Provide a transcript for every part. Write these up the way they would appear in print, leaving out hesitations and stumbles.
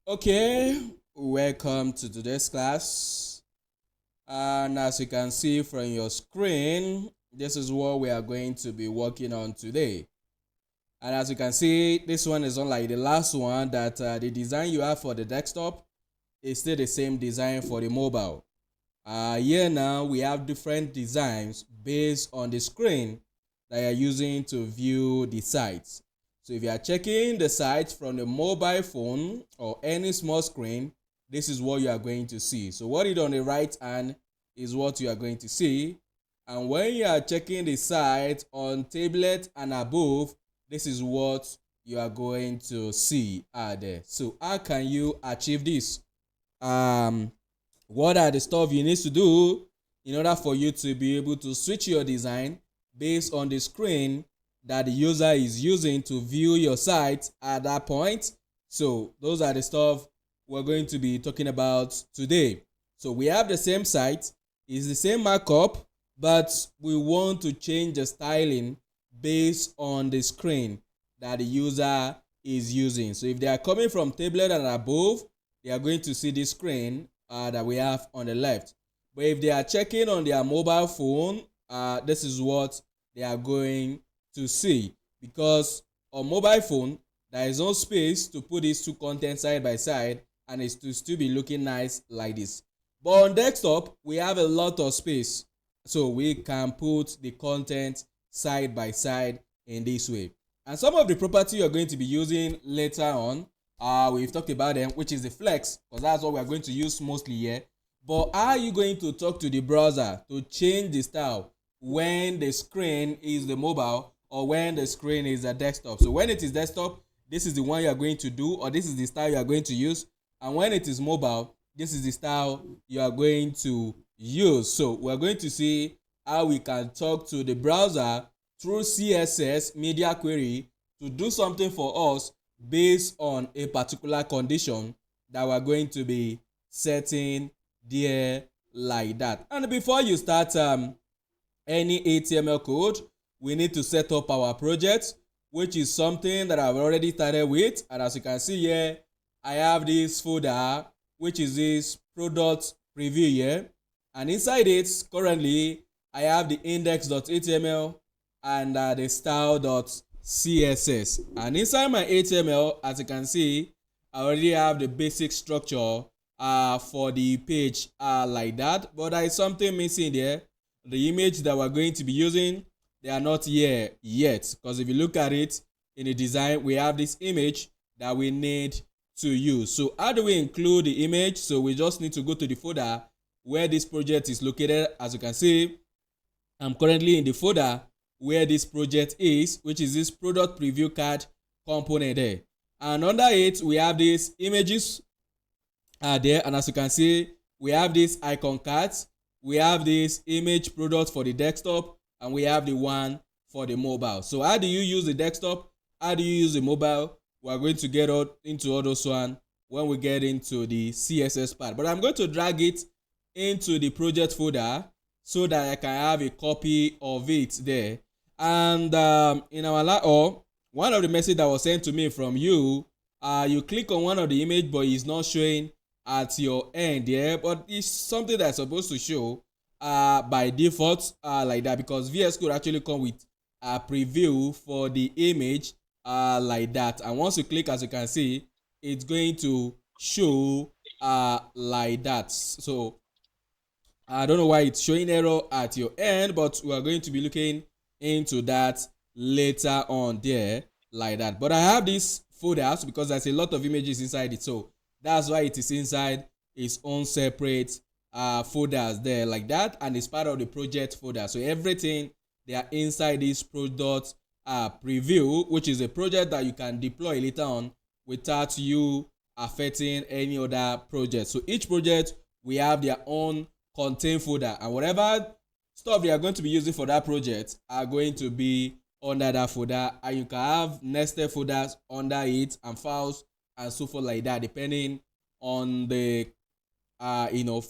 Okay, welcome to today's class. And as you can see from your screen, this is what we are going to be working on today. And as you can see, this one is unlike the last one that the design you have for the desktop is still the same design for the mobile. Here now we have different designs based on the screen that you're using to view the sites. So if you are checking the site from the mobile phone or any small screen, this is what you are going to see. So what is on the right hand is what you are going to see. And when you are checking the site on tablet and above, this is what you are going to see there. So how can you achieve this? What are the stuff you need to do in order for you to be able to switch your design based on the screen that the user is using to view your site at that point? So those are the stuff we're going to be talking about today. So we have the same site, it's the same markup, but we want to change the styling based on the screen that the user is using. So if they are coming from tablet and above, they are going to see this screen that we have on the left. But if they are checking on their mobile phone, this is what they are going to see, because on mobile phone there is no space to put these two contents side by side and it's to still be looking nice like this. But on desktop we have a lot of space, so we can put the content side by side in this way. And some of the property you're going to be using later on, we've talked about them, which is the flex, because that's what we're going to use mostly here. But how are you going to talk to the browser to change the style when the screen is the mobile or when the screen is a desktop? So when it is desktop, this is the one you are going to do, or this is the style you are going to use. And when it is mobile, this is the style you are going to use. So we're going to see how we can talk to the browser through CSS media query to do something for us based on a particular condition that we're going to be setting there like that. And before you start any HTML code, we need to set up our project, which is something that I've already started with. And as you can see here, I have this folder, which is this product preview here. And inside it, currently, I have the index.html and the style.css. And inside my HTML, as you can see, I already have the basic structure for the page like that. But there is something missing there. The image that we're going to be using, they are not here yet, because if you look at it in the design, we have this image that we need to use. So how do we include the image? So we just need to go to the folder where this project is located. As you can see, I'm currently in the folder where this project is, which is this product preview card component there. And under it, we have these images there. And as you can see, we have this icon cards. We have this image product for the desktop, and we have the one for the mobile. So how do you use the desktop? How do you use the mobile? We're going to get into all those one when we get into the CSS part. But I'm going to drag it into the project folder so that I can have a copy of it there. And in our one of the message that was sent to me from you, you click on one of the image, but it's not showing at your end there, but it's something that's supposed to show by default like that, because VS Code actually come with a preview for the image like that. And once you click, as you can see, it's going to show like that. So I don't know why it's showing error at your end, but we are going to be looking into that later on there like that. But I have this folders because there's a lot of images inside it, so that's why it is inside its own separate folders there like that, and it's part of the project folder. So everything, they are inside this product preview, which is a project that you can deploy later on without you affecting any other project. So each project, we have their own contain folder, and whatever stuff they are going to be using for that project are going to be under that folder, and you can have nested folders under it and files and so forth like that, depending on the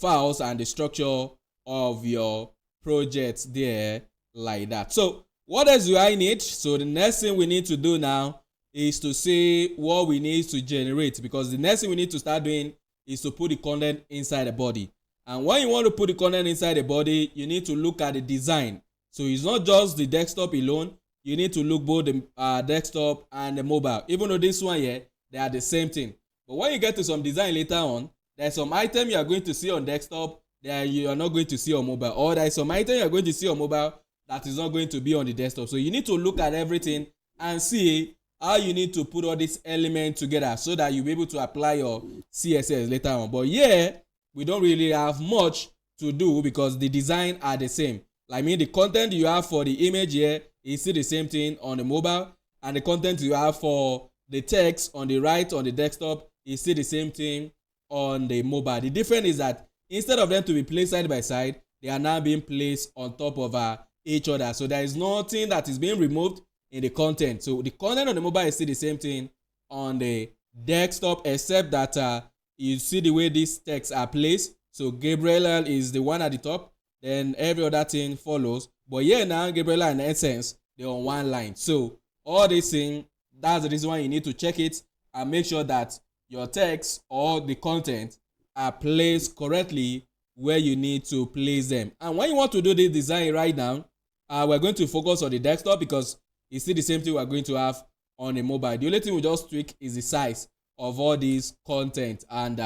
files and the structure of your project there like that. So what else do I need? So the next thing we need to do now is to see what we need to generate, because the next thing we need to start doing is to put the content inside the body. And when you want to put the content inside the body, you need to look at the design. So it's not just the desktop alone. You need to look both the desktop and the mobile. Even though this one here, they are the same thing. But when you get to some design later on, there's some item you are going to see on desktop that you are not going to see on mobile, or there's some item you are going to see on mobile that is not going to be on the desktop. So you need to look at everything and see how you need to put all these elements together so that you'll be able to apply your CSS later on. But yeah, we don't really have much to do because the design are the same. Like the content you have for the image here is still the same thing on the mobile, and the content you have for the text on the right on the desktop is still the same thing on the mobile. The difference is that instead of them to be placed side by side, they are now being placed on top of each other. So there is nothing that is being removed in the content. So the content on the mobile is still the same thing on the desktop, except that you see the way these texts are placed. So Gabriel is the one at the top, then every other thing follows. But here now, Gabriel and Essence, they're on one line. So all this thing, that's the reason why you need to check it and make sure that your text or the content are placed correctly where you need to place them. And when you want to do this design right now, we're going to focus on the desktop because it's still the same thing we're going to have on a mobile. The only thing we just tweak is the size of all these content and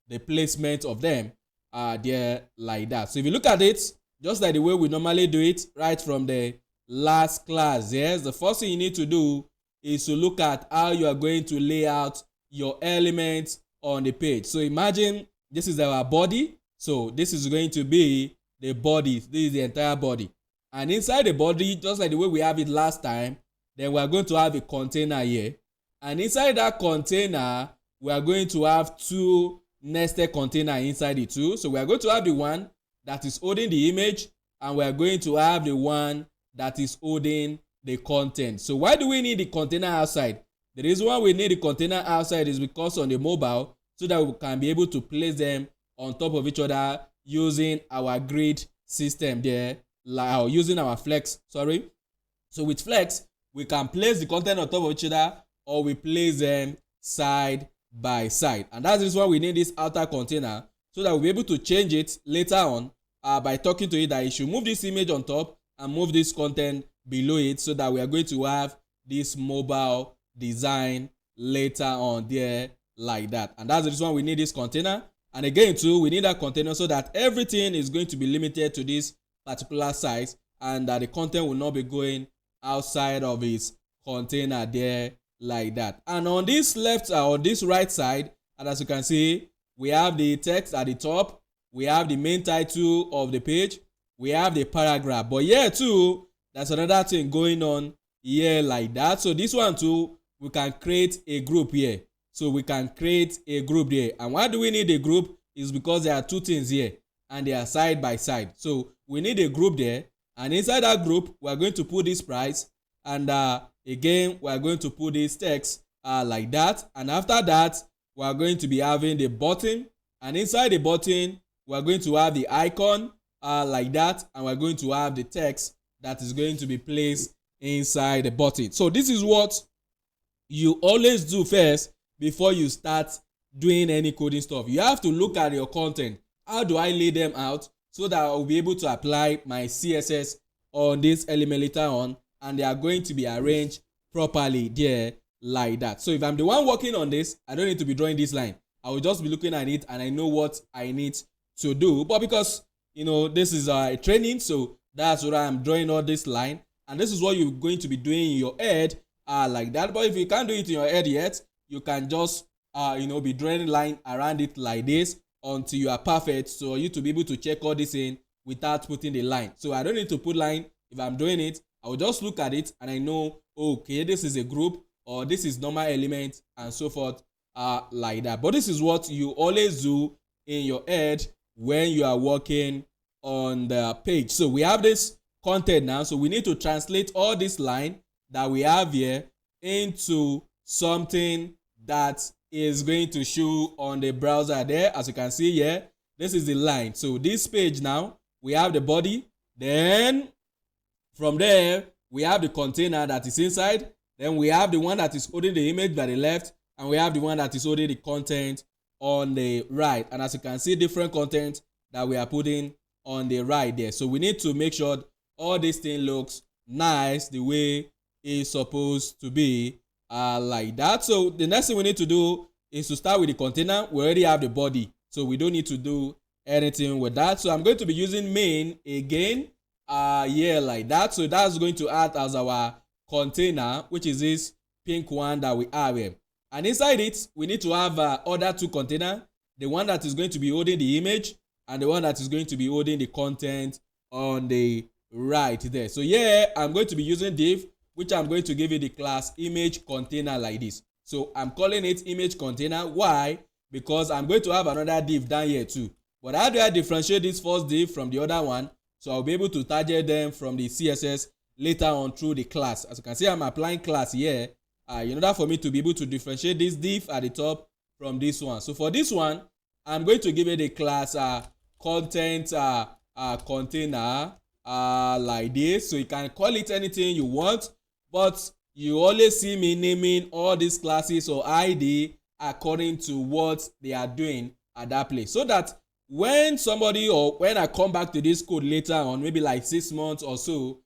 the placement of them there like that. So if you look at it, just like the way we normally do it right from the last class, yes, the first thing you need to do is to look at how you are going to lay out your elements on the page. So imagine this is our body. So this is going to be the body. This is the entire body. And inside the body, just like the way we have it last time, then we are going to have a container here. And inside that container, we are going to have two nested containers inside it too. So we are going to have the one that is holding the image, and we are going to have the one that is holding the content. So why do we need the container outside? The reason why we need the container outside is because on the mobile, so that we can be able to place them on top of each other using our grid system there, like using our flex, sorry. So with flex, we can place the content on top of each other, or we place them side by side. And that is why we need this outer container, so that we'll be able to change it later on by talking to it that it should move this image on top and move this content below it, so that we are going to have this mobile design later on there like that. And that's the reason why we need this container. And again too, we need that container so that everything is going to be limited to this particular size, and that the content will not be going outside of its container there like that. And on this left or this right side, and as you can see, we have the text at the top, we have the main title of the page, we have the paragraph. But here too, there's another thing going on here like that. So this one too, we can create a group here. So we can create a group here. And why do we need a group? Is because there are two things here and they are side by side. So we need a group there, and inside that group we are going to put this price, and again we are going to put this text like that. And after that, we are going to be having the button, and inside the button we are going to have the icon like that, and we are going to have the text that is going to be placed inside the button. So this is what you always do first before you start doing any coding stuff. You have to look at your content. How do I lay them out so that I'll be able to apply my CSS on this element later on, and they are going to be arranged properly there like that. So if I'm the one working on this, I don't need to be drawing this line. I will just be looking at it and I know what I need to do. But because this is a training, so that's what I'm drawing all this line, and this is what you're going to be doing in your head like that. But if you can't do it in your head yet, you can just be drawing line around it like this until you are perfect, so you to be able to check all this in without putting the line. So I don't need to put line. If I'm doing it, I will just look at it and I know, okay, this is a group, or this is normal element, and so forth like that. But this is what you always do in your head when you are working on the page. So we have this content now, so we need to translate all this line that we have here into something that is going to show on the browser there. As you can see here, this is the line. So this page now, we have the body, then from there we have the container that is inside, Then we have the one that is holding the image by the left, and we have the one that is holding the content on the right. And as you can see, different content that we are putting on the right there. So we need to make sure all this thing looks nice the way it's supposed to be, like that. So the next thing we need to do is to start with the container. We already have the body, so we don't need to do anything with that. So I'm going to be using main again, like that. So that's going to act as our container, which is this pink one that we have here. And inside it, we need to have other two containers, the one that is going to be holding the image and the one that is going to be holding the content on the right there. So yeah, I'm going to be using div, which I'm going to give it the class image container like this. So I'm calling it image container. Why? Because I'm going to have another div down here too. But how do I differentiate this first div from the other one? So I'll be able to target them from the CSS later on through the class. As you can see, I'm applying class here in order for me to be able to differentiate this div at the top from this one. So for this one, I'm going to give it a class content container like this. So you can call it anything you want, but you always see me naming all these classes or ID according to what they are doing at that place, so that when somebody or when I come back to this code later on, maybe like 6 months or so,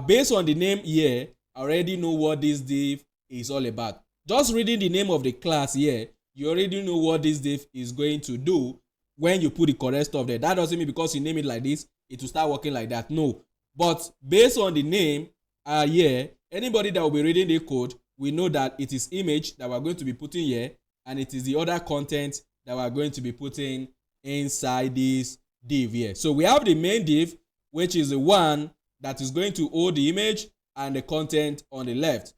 based on the name here, I already know what this div is all about. Just reading the name of the class here, you already know what this div is going to do when you put the correct stuff there. That doesn't mean because you name it like this, it will start working like that. No. But based on the name here, anybody that will be reading the code, we know that it is image that we're going to be putting here, and it is the other content that we're going to be putting inside this div here. So we have the main div, which is the one that is going to hold the image and the content on the left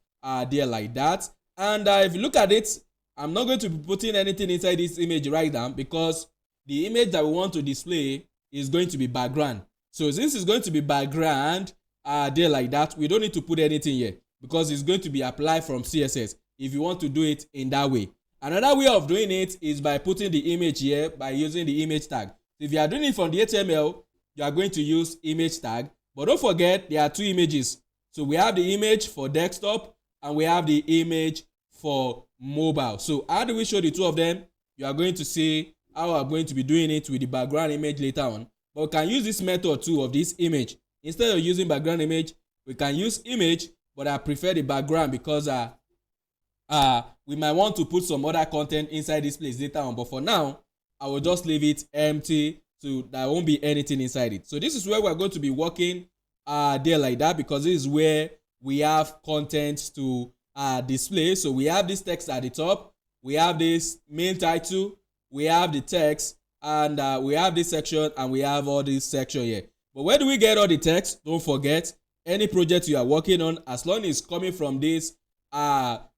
there like that. And if you look at it, I'm not going to be putting anything inside this image right now, because the image that we want to display is going to be background. So since it's going to be background there like that, we don't need to put anything here, because it's going to be applied from CSS if you want to do it in that way. Another way of doing it is by putting the image here by using the image tag. So if you are doing it from the HTML, you are going to use image tag. But don't forget, there are two images. So we have the image for desktop and we have the image for mobile. So how do we show the two of them? You are going to see how I'm going to be doing it with the background image later on. But we can use this method too of this image. Instead of using background image, we can use image, but I prefer the background because we might want to put some other content inside this place later on. But for now, I will just leave it empty, so there won't be anything inside it. So this is where we're going to be working there like that, because this is where we have content to display. So we have this text at the top, we have this main title, we have the text, and we have this section, and we have all this section here. But where do we get all the text? Don't forget, any project you are working on, as long as it's coming from this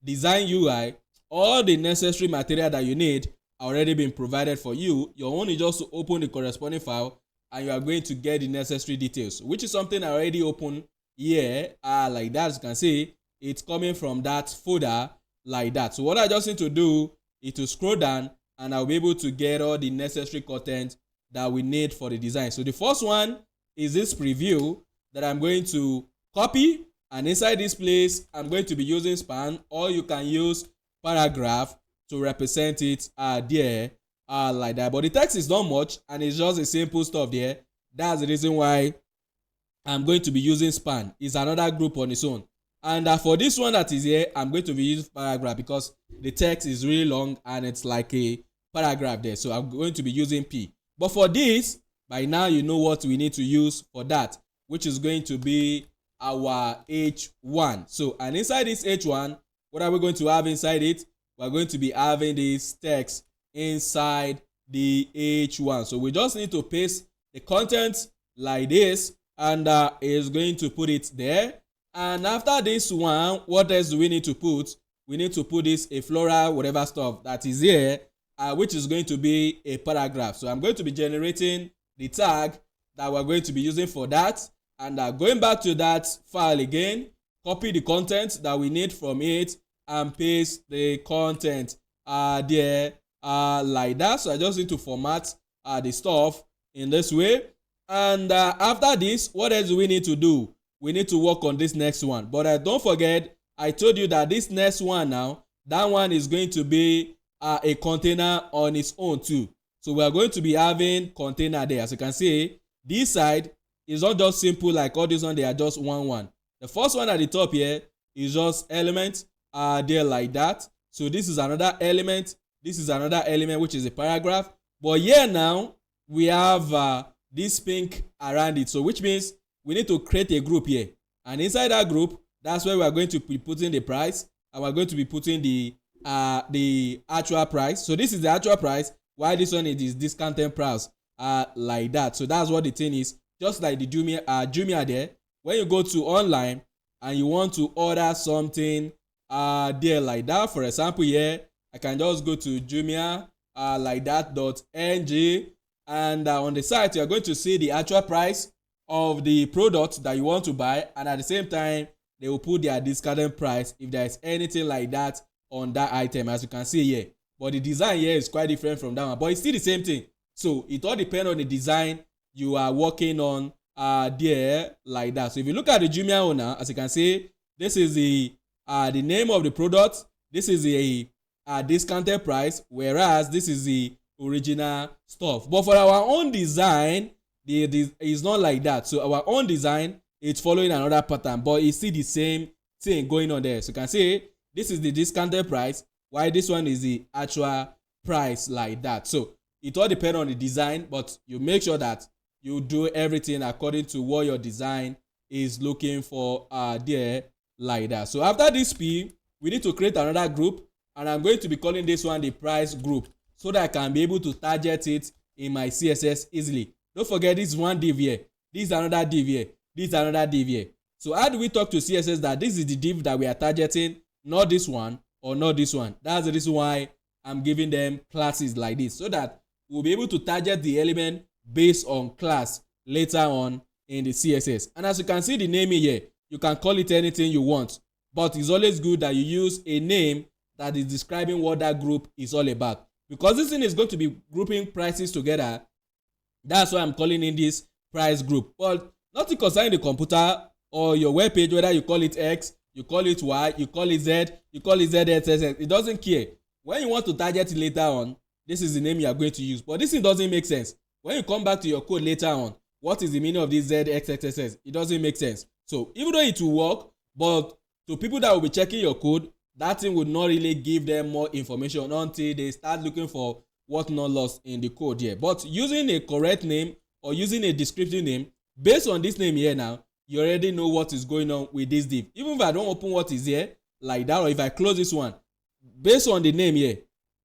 design UI, all the necessary material that you need are already been provided for you. Your own is just to open the corresponding file, and you are going to get the necessary details, which is something I already opened here like that. As you can see, it's coming from that folder like that. So what I just need to do is to scroll down, and I'll be able to get all the necessary content that we need for the design. So the first one is this preview that I'm going to copy, and inside this place I'm going to be using span, or you can use paragraph to represent it there like that. But the text is not much, and it's just a simple stuff there. That's the reason why I'm going to be using span. It's another group on its own. And for this one that is here, I'm going to be using paragraph because the text is really long and it's like a paragraph there. So I'm going to be using P. But for this, by now you know what we need to use for that, which is going to be our H1. So, and inside this H1, what are we going to have inside it? We're going to be having this text inside the H1. So we just need to paste the content like this, and it's going to put it there. And after this one, what else do we need to put? We need to put this a floral whatever stuff that is here, which is going to be a paragraph. So I'm going to be generating the tag that we're going to be using for that, and going back to that file again, copy the content that we need from it and paste the content there like that. So I just need to format the stuff in this way. And after this, what else do we need to do? We need to work on this next one. But don't forget, I told you that this next one now, that one is going to be a container on its own too. So we are going to be having container there. As you can see, this side is not just simple like all these ones, they are just one. The first one at the top here is just element there like that. So this is another element. This is another element, which is a paragraph. But here now, we have this pink around it. So which means we need to create a group here. And inside that group, that's where we are going to be putting the price. And we're going to be putting the actual price. So this is the actual price, while this one is discounted price like that. So that's what the thing is. Just like the Jumia there. When you go to online and you want to order something there like that, for example here, I can just go to Jumia like that.ng, and on the site you are going to see the actual price of the product that you want to buy, and at the same time they will put their discounted price if there is anything like that on that item, as you can see here. But the design here is quite different from that one, but it's still the same thing. So it all depends on the design you are working on there like that. So if you look at the Jumia owner, as you can see, this is the name of the product, this is the discounted price, whereas this is the original stuff. But for our own design, it's not like that. So our own design, it's following another pattern, but it's still the same thing going on there. So you can see this is the discounted price, while this one is the actual price like that. So it all depends on the design, but you make sure that you do everything according to what your design is looking for there like that. So after this P, we need to create another group, and I'm going to be calling this one the price group, so that I can be able to target it in my CSS easily. Don't forget, this is one div here, this is another div here, this is another div here. So how do we talk to CSS that this is the div that we are targeting, not this one or not this one? That's the reason why I'm giving them classes like this, so that we'll be able to target the element based on class later on in the CSS. And as you can see the naming here, you can call it anything you want, but it's always good that you use a name that is describing what that group is all about, because this thing is going to be grouping prices together. That's why I'm calling in this price group. But nothing concerning the computer or your web page, whether you call it X, you call it Y, you call it Z, you call it ZXX, it doesn't care. When you want to target it later on, this is the name you are going to use. But this thing doesn't make sense. When you come back to your code later on, what is the meaning of this ZXXX? It doesn't make sense. So even though it will work, but to people that will be checking your code, that thing would not really give them more information until they start looking for what not lost in the code here. But using a correct name or using a descriptive name based on this name here now, you already know what is going on with this div. Even if I don't open what is here like that, or if I close this one, based on the name here,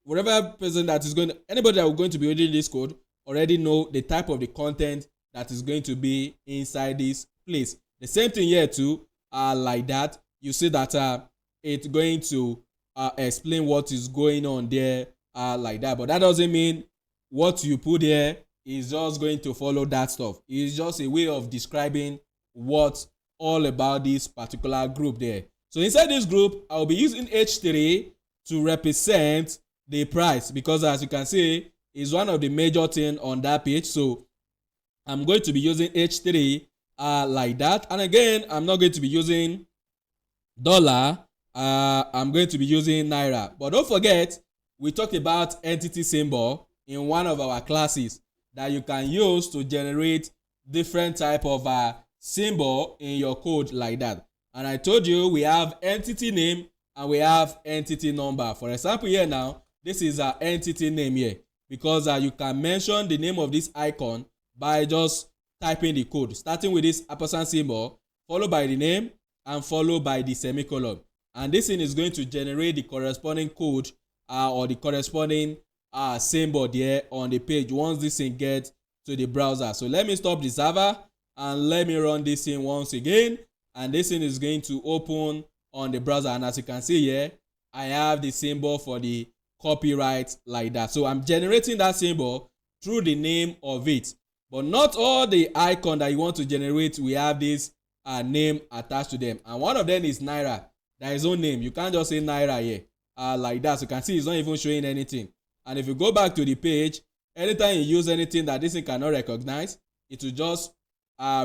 whatever person that is going, anybody that is going to be reading this code already know the type of the content that is going to be inside this place. The same thing here too, like that. You see that it's going to explain what is going on there like that. But that doesn't mean what you put here is just going to follow that stuff. It's just a way of describing what's all about this particular group there. So inside this group, I'll be using H3 to represent the price, because as you can see, it's one of the major things on that page. So I'm going to be using H3 like that. And again, I'm not going to be using dollar. I'm going to be using naira. But don't forget, we talked about entity symbol in one of our classes that you can use to generate different type of symbol in your code like that. And I told you we have entity name and we have entity number. For example, here now, this is our entity name here, because you can mention the name of this icon by just typing the code, starting with this ampersand symbol, followed by the name, and followed by the semicolon. And this thing is going to generate the corresponding code or the corresponding symbol there on the page once this thing gets to the browser. So let me stop the server and let me run this thing once again. And this thing is going to open on the browser. And as you can see here, I have the symbol for the copyright like that. So I'm generating that symbol through the name of it. But not all the icon that you want to generate, we have this name attached to them. And one of them is Naira. There is no name. You can't just say Naira here like that. So you can see it's not even showing anything. And if you go back to the page, anytime you use anything that this thing cannot recognize, it will just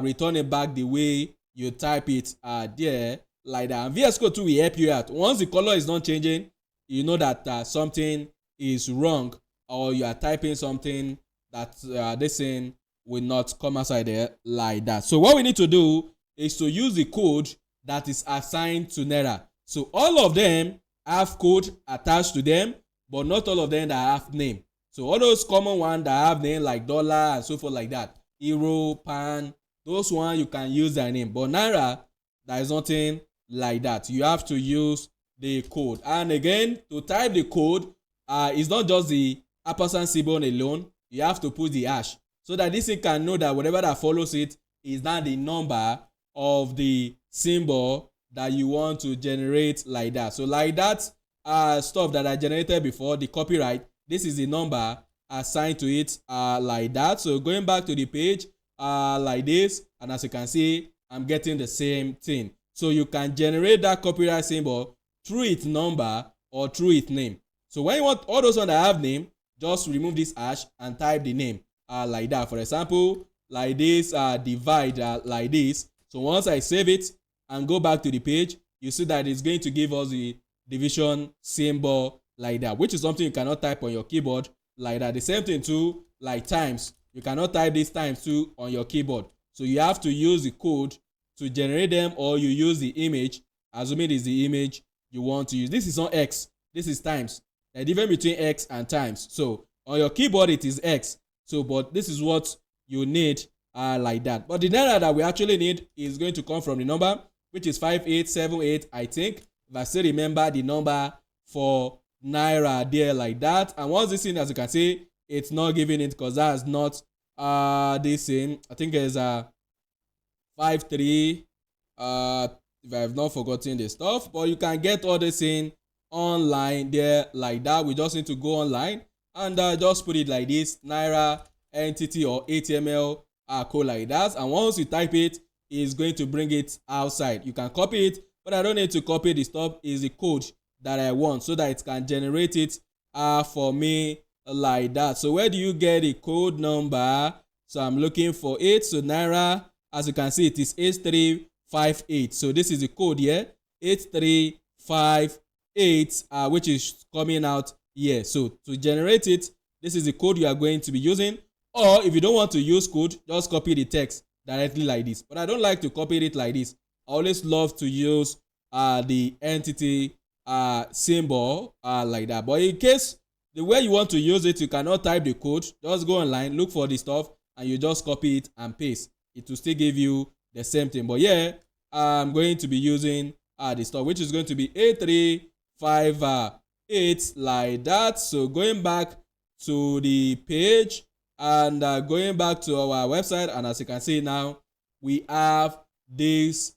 return it back the way you type it there like that. And VS Code 2 will help you out. Once the color is not changing, you know that something is wrong, or you are typing something that this thing will not come outside there like that. So what we need to do is to use the code that is assigned to Naira. So all of them have code attached to them, but not all of them that have name. So all those common ones that have name like dollar and so forth like that, euro, pound, those ones you can use their name. But Naira, there is nothing like that. You have to use the code. And again, to type the code, it's not just the ampersand symbol alone. You have to put the hash so that this thing can know that whatever that follows it is not the number of the symbol that you want to generate like that. So like that stuff that I generated before, the copyright, this is the number assigned to it like that. So going back to the page like this, and as you can see, I'm getting the same thing. So you can generate that copyright symbol through its number or through its name. So when you want all those ones that have name, just remove this hash and type the name like that. For example, like this divide like this. So once I save it and go back to the page, you see that it's going to give us the division symbol like that, which is something you cannot type on your keyboard like that. The same thing too, like times. You cannot type this times too on your keyboard. So you have to use the code to generate them, or you use the image, assuming it is the image you want to use. This is not X, this is times. The difference between X and times. So on your keyboard it is X. So but this is what you need like that. But the Naira that we actually need is going to come from the number, which is 5878, I think. If I still remember the number for Naira there like that. And once this thing, as you can see, it's not giving it because that's not this thing. I think it's 53 if I have not forgotten the stuff. But you can get all this in online there like that. We just need to go online and just put it like this, Naira entity or HTML code like that. And once you type it, it's going to bring it outside. You can copy it, but I don't need to copy the stuff. Is the code that I want so that it can generate it for me like that. So where do you get the code number? So I'm looking for it. So Naira, as you can see, it is 8358. So this is the code here, 8358, which is coming out here. So to generate it, this is the code you are going to be using. Or if you don't want to use code, just copy the text directly like this. But I don't like to copy it like this. I always love to use the entity symbol like that. But in case the way you want to use it, you cannot type the code, just go online, look for the stuff, and you just copy it and paste. It will still give you the same thing. But yeah, I'm going to be using the stuff, which is going to be 8358 like that. So going back to the page and going back to our website, and as you can see now, we have this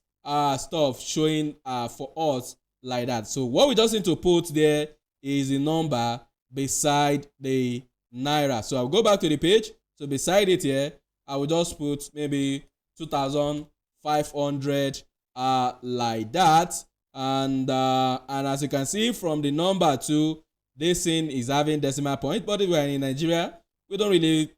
stuff showing for us like that. So what we just need to put there is the number beside the Naira. So I'll go back to the page. So beside it here, I will just put maybe 2,500 like that. And as you can see from the number too, this thing is having decimal point. But if we're in Nigeria, we don't really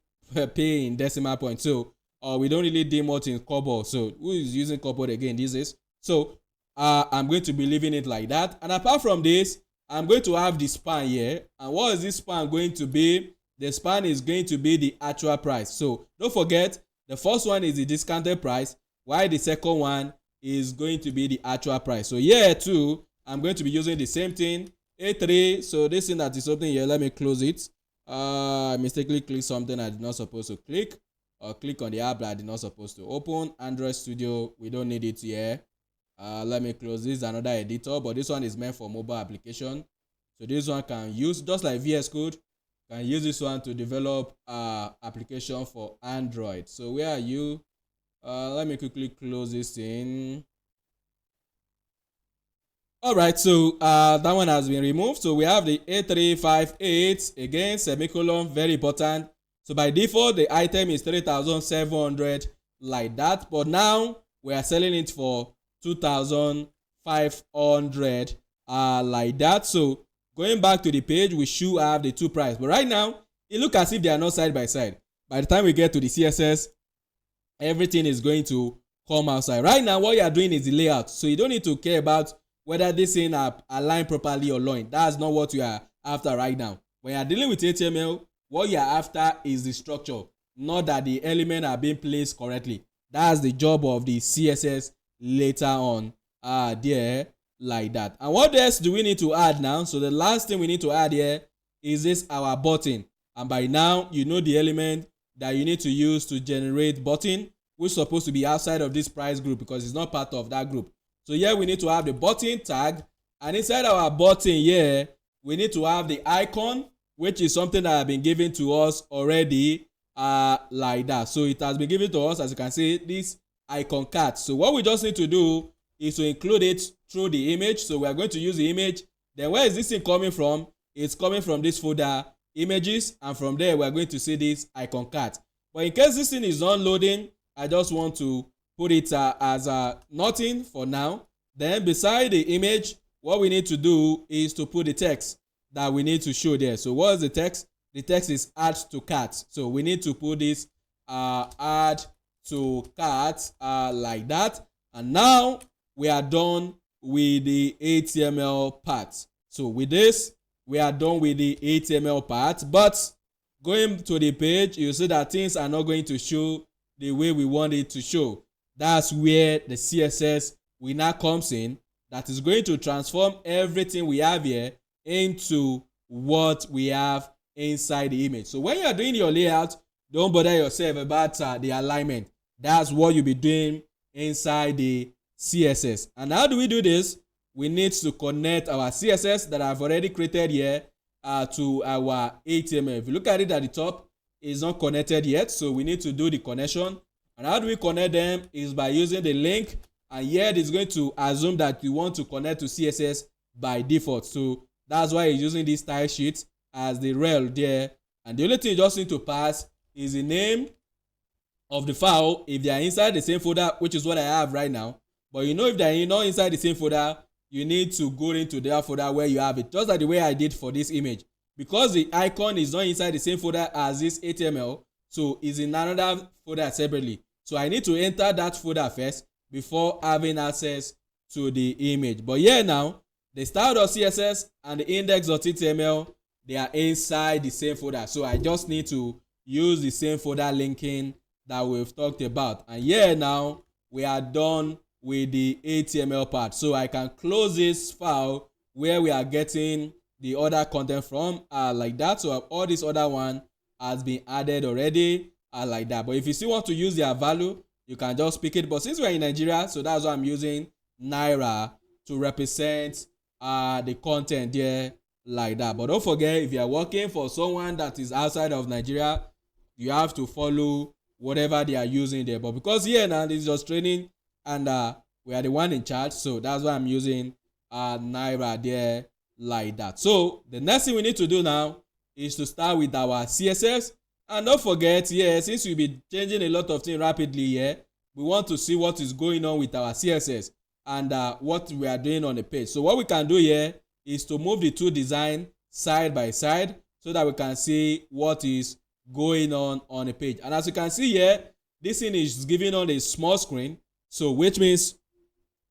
pay in decimal point. So we don't really deem what in kobo. So who is using kobo again? This is. So I'm going to be leaving it like that. And apart from this, I'm going to have the span here. And what is this span going to be? The span is going to be the actual price. So don't forget, the first one is the discounted price, while the second one is going to be the actual price. So here too, I'm going to be using the same thing, A3. So this thing that is open here, let me close it. I mistakenly clicked something I did not supposed to click, or click on the app that I did not supposed to open. Android Studio, we don't need it here. Let me close this, another editor, but this one is meant for mobile application. So this one can use, just like VS Code, can use this one to develop application for Android. So where are you? Let me quickly close this in. All right, so that one has been removed. So we have the A358 again, semicolon, very important. So by default, the item is 3,700 like that, but now we are selling it for 2,500 like that. So going back to the page, we should have the two prices, but right now it looks as if they are not side by side. By the time we get to the CSS, everything is going to come outside. Right now, what you are doing is the layout, so you don't need to care about whether this thing are aligned properly or not. That's not what you are after right now. When you are dealing with HTML, what you are after is the structure, not that the elements are being placed correctly. That's the job of the CSS later on there, like that. And what else do we need to add now? So the last thing we need to add here is this our button. And by now, you know the element that you need to use to generate button, which is supposed to be outside of this price group because it's not part of that group. So here we need to have the button tag, and inside our button here, we need to have the icon, which is something that has been given to us already, like that. So it has been given to us, as you can see, this icon card. So what we just need to do is to include it through the image. So we are going to use the image. Then where is this thing coming from? It's coming from this folder images, and from there we are going to see this icon card. But in case this thing is not loading, I just want to put it as nothing for now. Then beside the image, what we need to do is to put the text that we need to show there. So what is the text? The text is add to cart. So we need to put this add to cart like that. And now we are done with the HTML part. So with this, we are done with the HTML part. But going to the page, you see that things are not going to show the way we want it to show. That's where the CSS will now comes in. That is going to transform everything we have here into what we have inside the image. So when you are doing your layout, don't bother yourself about the alignment. That's what you'll be doing inside the CSS. And how do we do this? We need to connect our CSS that I've already created here to our HTML. If you look at it at the top, it's not connected yet, so we need to do the connection. And how do we connect them? Is by using the link, and here it is going to assume that you want to connect to CSS by default. So that's why it's using this style sheet as the rel there. And the only thing you just need to pass is the name of the file if they are inside the same folder, which is what I have right now. But you know, if they are not inside the same folder, you need to go into their folder where you have it, just like the way I did for this image. Because the icon is not inside the same folder as this HTML, so it's in another folder separately. So I need to enter that folder first before having access to the image. But here now, the style.css and the index.html, they are inside the same folder. So I just need to use the same folder linking that we've talked about. And here now, we are done with the HTML part. So I can close this file where we are getting the other content from like that. So all this other one has been added already like that. But if you still want to use their value, you can just pick it. But since we're in Nigeria, so that's why I'm using Naira to represent the content there like that. But don't forget, if you are working for someone that is outside of Nigeria, you have to follow whatever they are using there. But because here now this is just training, and we are the one in charge, so that's why I'm using Naira there like that. So the next thing we need to do now is to start with our CSS. And don't forget, since we'll be changing a lot of things rapidly here, we want to see what is going on with our CSS and what we are doing on the page. So what we can do here is to move the two designs side by side so that we can see what is going on the page. And as you can see here, this thing is giving on a small screen. So which means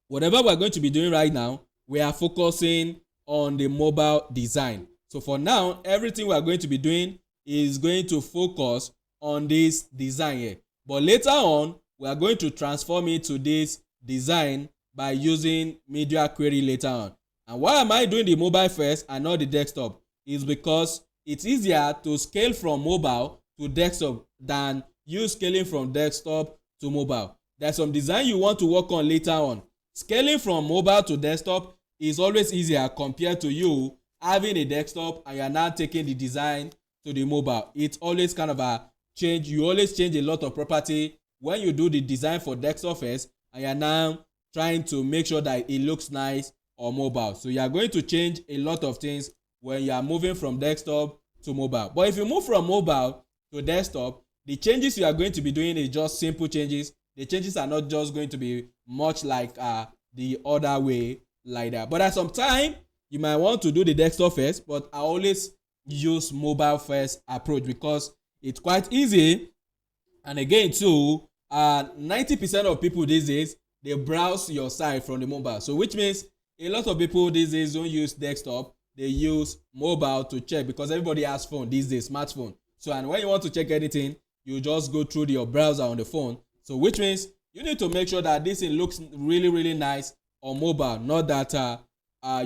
whatever we're going to be doing right now, we are focusing on the mobile design. So for now, everything we are going to be doing is going to focus on this design here. But later on, we are going to transform it to this design by using media query later on. And why am I doing the mobile first and not the desktop? Is because it's easier to scale from mobile to desktop than you scaling from desktop to mobile. There's some design you want to work on later on. Scaling from mobile to desktop is always easier compared to you having a desktop and you're now taking the design to the mobile. It's always kind of a change. You always change a lot of property when you do the design for desktop first and you're now trying to make sure that it looks nice on mobile. So you are going to change a lot of things when you are moving from desktop to mobile. But if you move from mobile to desktop, the changes you are going to be doing is just simple changes. The changes are not just going to be much like the other way like that. But at some time, you might want to do the desktop first, but I always use mobile first approach because it's quite easy. And again too, 90% of people these days, they browse your site from the mobile. So which means a lot of people these days don't use desktop, they use mobile to check, because everybody has phone these days, smartphone. So and when you want to check anything, you just go through your browser on the phone. So which means you need to make sure that this thing looks really nice on mobile, not that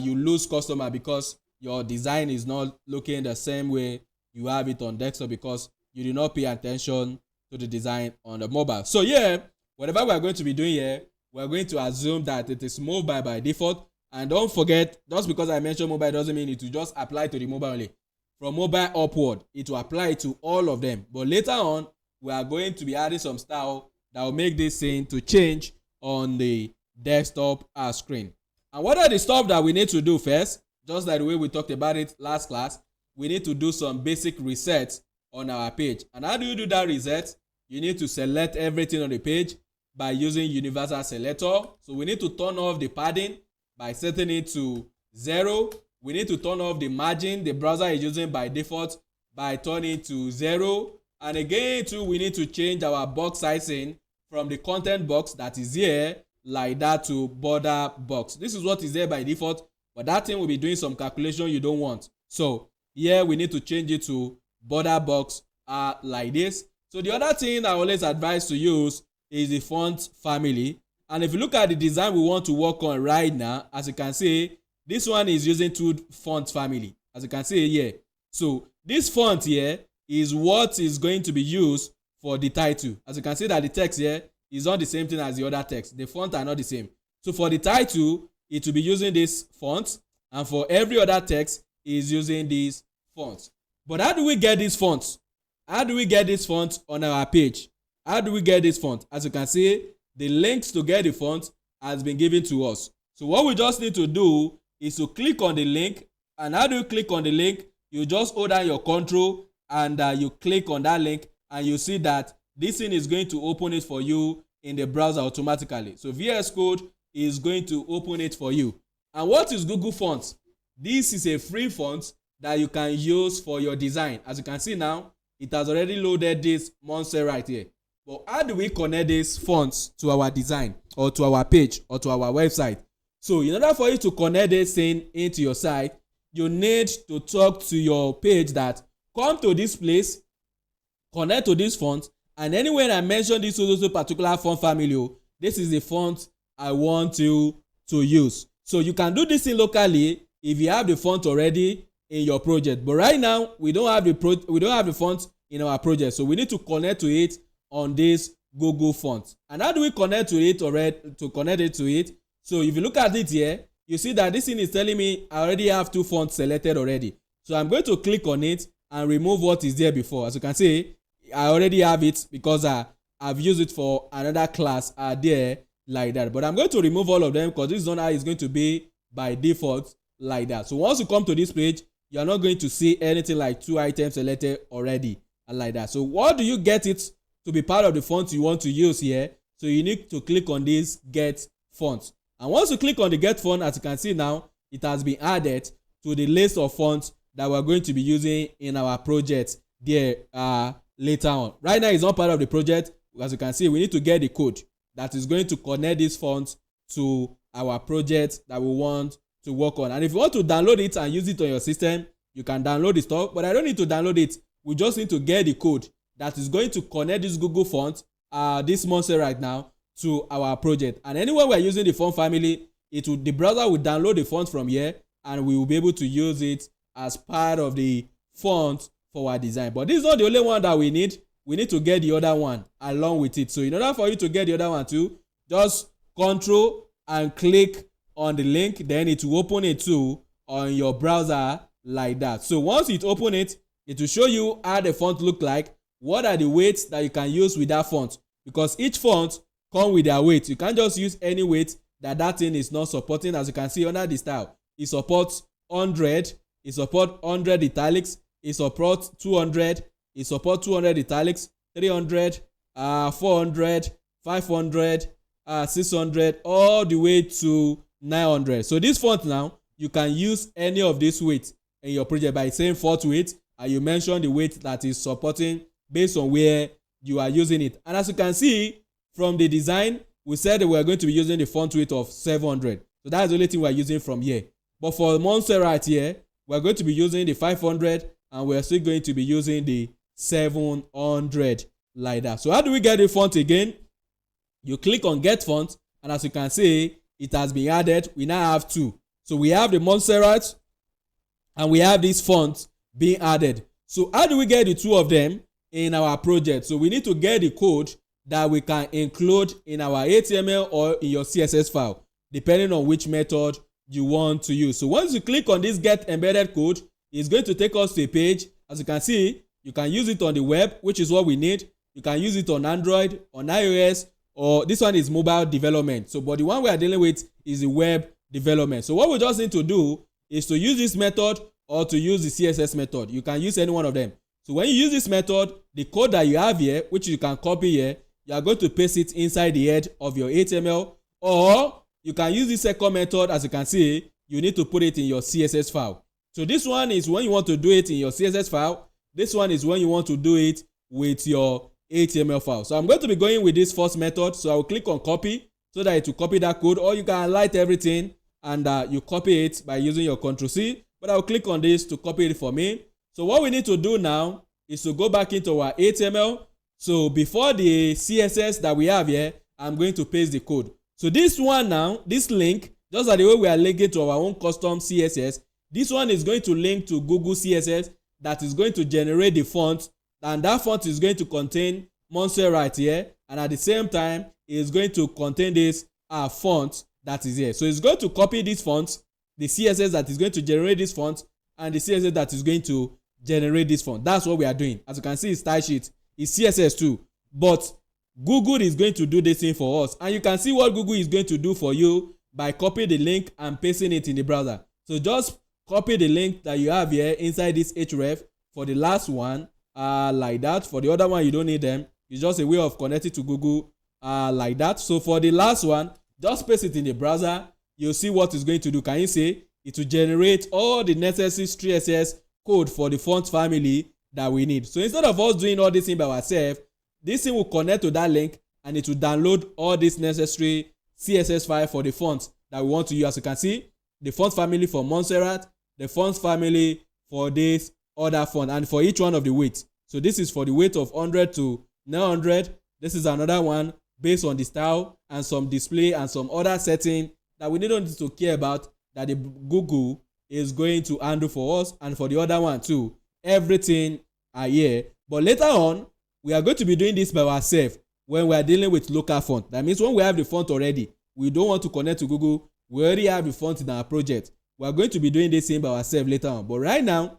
you lose customer because your design is not looking the same way you have it on desktop, because you did not pay attention to the design on the mobile. So yeah, whatever we are going to be doing here, we are going to assume that it is mobile by default. And don't forget, just because I mentioned mobile doesn't mean it will just apply to the mobile only. From mobile upward, it will apply to all of them. But later on, we are going to be adding some style that will make this thing to change on the desktop screen. And what are the stuff that we need to do first? Just like the way we talked about it last class, we need to do some basic resets on our page. And how do you do that reset? You need to select everything on the page by using universal selector. So we need to turn off the padding by setting it to 0. We need to turn off the margin the browser is using by default by turning it to 0. And again too, we need to change our box sizing from the content box that is here like that to border box. This is what is there by default, but that thing will be doing some calculation you don't want. So here we need to change it to border box like this. So the other thing I always advise to use is the font family. And if you look at the design we want to work on right now, as you can see, this one is using 2 font family, as you can see here. So this font here is what is going to be used for the title. As you can see that the text here is not the same thing as the other text. The font are not the same. So for the title, it will be using this font, and for every other text is using this font. But how do we get this font? How do we get this font on our page? How do we get this font? As you can see, the links to get the font has been given to us. So what we just need to do is to click on the link. And how do you click on the link? You just hold down your control and you click on that link, and you see that this thing is going to open it for you in the browser automatically. So VS Code is going to open it for you. And what is Google Fonts? This is a free font that you can use for your design. As you can see now, it has already loaded this monster right here. But how do we connect these fonts to our design or to our page or to our website? So in order for you to connect this thing into your site, you need to talk to your page that come to this place, connect to this font, and anywhere I mention this particular font family, this is the font I want you to use. So you can do this thing locally if you have the font already in your project. But right now we don't have the font in our project, so we need to connect to it on this Google font. And how do we connect to it already? So if you look at it here, you see that this thing is telling me I already have 2 fonts selected already. So I'm going to click on it and remove what is there before. As you can see, I already have it because I've used it for another class there like that. But I'm going to remove all of them because this is not how it's going to be by default like that. So once you come to this page, you're not going to see anything like 2 items selected already and like that. So what do you get it to be part of the font you want to use here? So you need to click on this get font. And once you click on the get font, as you can see now, it has been added to the list of fonts that we're going to be using in our project there later on. Right now it's not part of the project. As you can see, we need to get the code that is going to connect this font to our project that we want to work on. And if you want to download it and use it on your system, you can download the stuff, but I don't need to download it. We just need to get the code that is going to connect this Google font, this monster right now, to our project. And anywhere we're using the font family, the browser will download the font from here, and we will be able to use it as part of the font for our design. But this is not the only one that we need. We need to get the other one along with it. So in order for you to get the other one too, just control and click on the link, then it will open it too on your browser like that. So once it open it, it will show you how the font look like, what are the weights that you can use with that font, because each font come with their weight. You can't just use any weight that thing is not supporting. As you can see under the style, it supports 100, it supports 100 italics, it supports 200, it supports 200 italics, 300, 400, 500, 600, all the way to 900. So this font now, you can use any of these weights in your project by saying font weight, and you mention the weight that is supporting based on where you are using it. And as you can see, from the design, we said that we're going to be using the font weight of 700. So that's the only thing we're using from here. But for Montserrat here, we're going to be using the 500 and we're still going to be using the 700 like that. So how do we get the font again? You click on get font, and as you can see, it has been added. We now have two. So we have the Montserrat and we have this font being added. So how do we get the two of them in our project? So we need to get the code that we can include in our HTML or in your CSS file, depending on which method you want to use. So once you click on this get embedded code, it's going to take us to a page. As you can see, you can use it on the web, which is what we need. You can use it on Android, on iOS, or this one is mobile development. So but the one we are dealing with is the web development. So what we just need to do is to use this method or to use the CSS method. You can use any one of them. So when you use this method, the code that you have here, which you can copy here, you are going to paste it inside the head of your HTML, or you can use the second method. As you can see, you need to put it in your CSS file. So this one is when you want to do it in your CSS file. This one is when you want to do it with your HTML file. So I'm going to be going with this first method. So I will click on copy so that it will copy that code, or you can highlight everything and you copy it by using your Ctrl+C. But I will click on this to copy it for me. So what we need to do now is to go back into our HTML. So before the CSS that we have here, I'm going to paste the code. So this one now, this link, just like the way we are linking to our own custom CSS, this one is going to link to Google CSS that is going to generate the font, and that font is going to contain Montserrat here, and at the same time it is going to contain this font that is here. So it's going to copy this font, the CSS that is going to generate this font, and the CSS that is going to generate this font. That's what we are doing. As you can see, it's style sheet, it's CSS too, but Google is going to do this thing for us, and you can see what Google is going to do for you by copying the link and pasting it in the browser. So just copy the link that you have here inside this href for the last one, like that. For the other one, you don't need them. It's just a way of connecting to Google like that. So for the last one, just paste it in the browser. You'll see what it's going to do. Can you see? It will generate all the necessary CSS code for the font family that we need. So instead of us doing all this thing by ourselves, this thing will connect to that link and it will download all this necessary CSS file for the font that we want to use. As you can see, the font family for Montserrat, the font family for this other font, and for each one of the weights. So this is for the weight of 100 to 900. This is another one based on the style and some display and some other setting that we don't need to care about, that the Google is going to handle for us. And for the other one too, everything are here. But later on, we are going to be doing this by ourselves when we are dealing with local font. That means when we have the font already, we don't want to connect to Google. We already have the font in our project. We are going to be doing this thing by ourselves later on. But right now,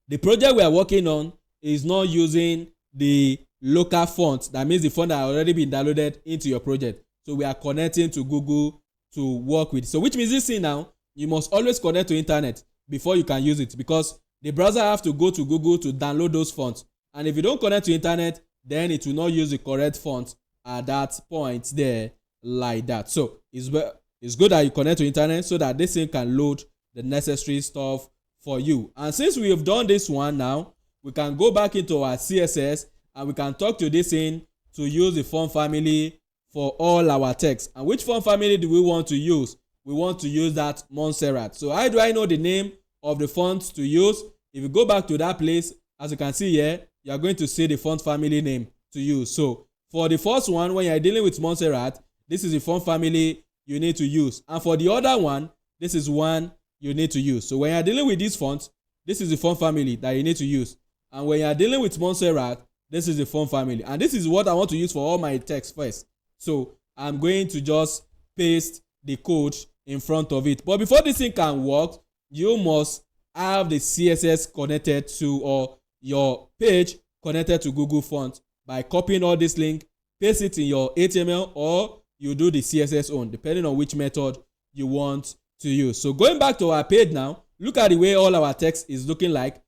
the project we are working on is not using the local font. That means the font that has already been downloaded into your project. So we are connecting to Google to work with. So which means this thing now, you must always connect to internet before you can use it, because the browser have to go to Google to download those fonts. And if you don't connect to internet, then it will not use the correct font at that point there like that. So it's good that you connect to internet so that this thing can load the necessary stuff for you. And since we have done this one now, we can go back into our CSS and we can talk to this thing to use the font family for all our text. And which font family do we want to use? We want to use that Montserrat. So how do I know the name of the font to use? If you go back to that place, as you can see here, you are going to see the font family name to use. So for the first one, when you are dealing with Montserrat, this is the font family you need to use. And for the other one, this is one you need to use. So when you are dealing with this font, this is the font family that you need to use. And when you are dealing with Montserrat, this is the font family. And this is what I want to use for all my text first. So I'm going to just paste the code in front of it. But before this thing can work, you must have the CSS connected to, or your page connected to Google Fonts by copying all this link, paste it in your HTML, or you do the CSS own, depending on which method you want to use. So going back to our page now, look at the way all our text is looking like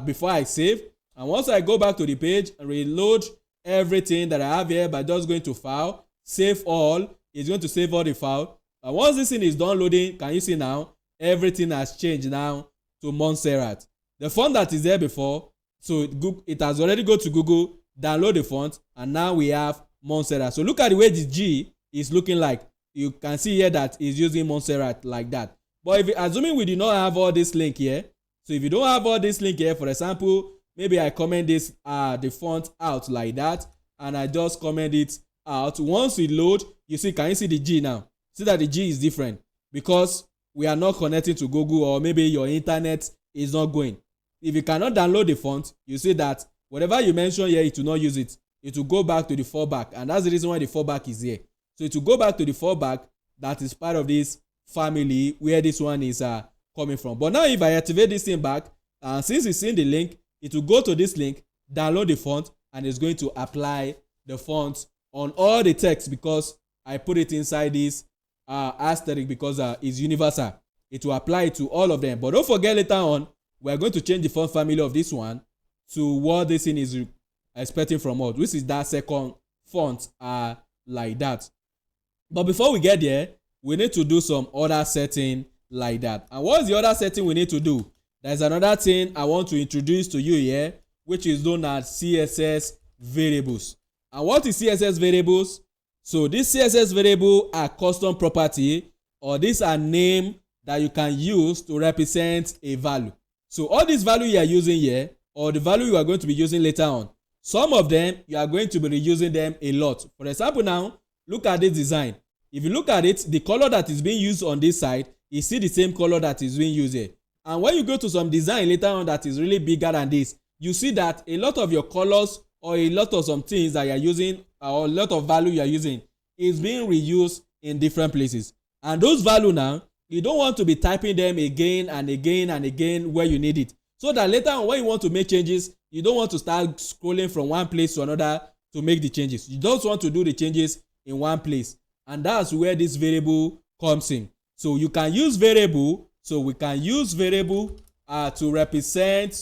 before I save. And once I go back to the page and reload everything that I have here by just going to file, save all, it's going to save all the file. And once this thing is done loading, can you see now everything has changed now to Montserrat. The font that is there before, so it has already go to Google, download the font, and now we have Montserrat. So look at the way the G is looking like. You can see here that it's using Montserrat like that. But if assuming we do not have all this link here, so if you don't have all this link here, for example, maybe I comment this the font out like that, and I just comment it out. Once it load, you see, can you see the G now? See that the G is different because we are not connecting to Google, or maybe your internet is not going. If you cannot download the font, you see that whatever you mention here, it will not use it. It will go back to the fallback, and that's the reason why the fallback is here. So it will go back to the fallback that is part of this family where this one is coming from. But now if I activate this thing back, since it's in the link, it will go to this link, download the font, and it's going to apply the font on all the text because I put it inside this asterisk because it's universal. It will apply to all of them. But don't forget, later on we are going to change the font family of this one to what this thing is expecting from us, which is that second font like that. But before we get there, we need to do some other setting like that. And what's the other setting we need to do? There's another thing I want to introduce to you here, which is known as CSS variables. And what is CSS variables? So these CSS variable are custom property, or these are name that you can use to represent a value. So all this value you are using here, or the value you are going to be using later on, some of them you are going to be reusing them a lot. For example, now look at this design. If you look at it, the color that is being used on this side is still the same color that is being used here. And when you go to some design later on that is really bigger than this, you see that a lot of your colors or a lot of some things that you are using, or a lot of value you are using, is being reused in different places. And those value now, you don't want to be typing them again and again and again where you need it. So that later on when you want to make changes, you don't want to start scrolling from one place to another to make the changes. You just want to do the changes in one place. And that's where this variable comes in. So you can use variable. So we can use variable to represent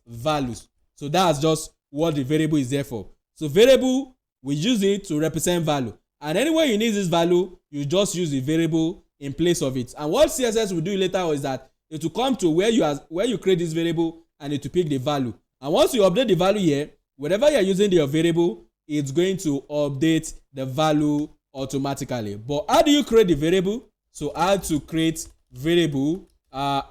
values. So that's just what the variable is there for. So variable, we use it to represent value. And anywhere you need this value, you just use the variable in place of it. And what CSS will do later is that it will come to where you create this variable, and it will pick the value. And once you update the value here, wherever you are using your variable, it's going to update the value automatically. But how do you create the variable? So how to create variable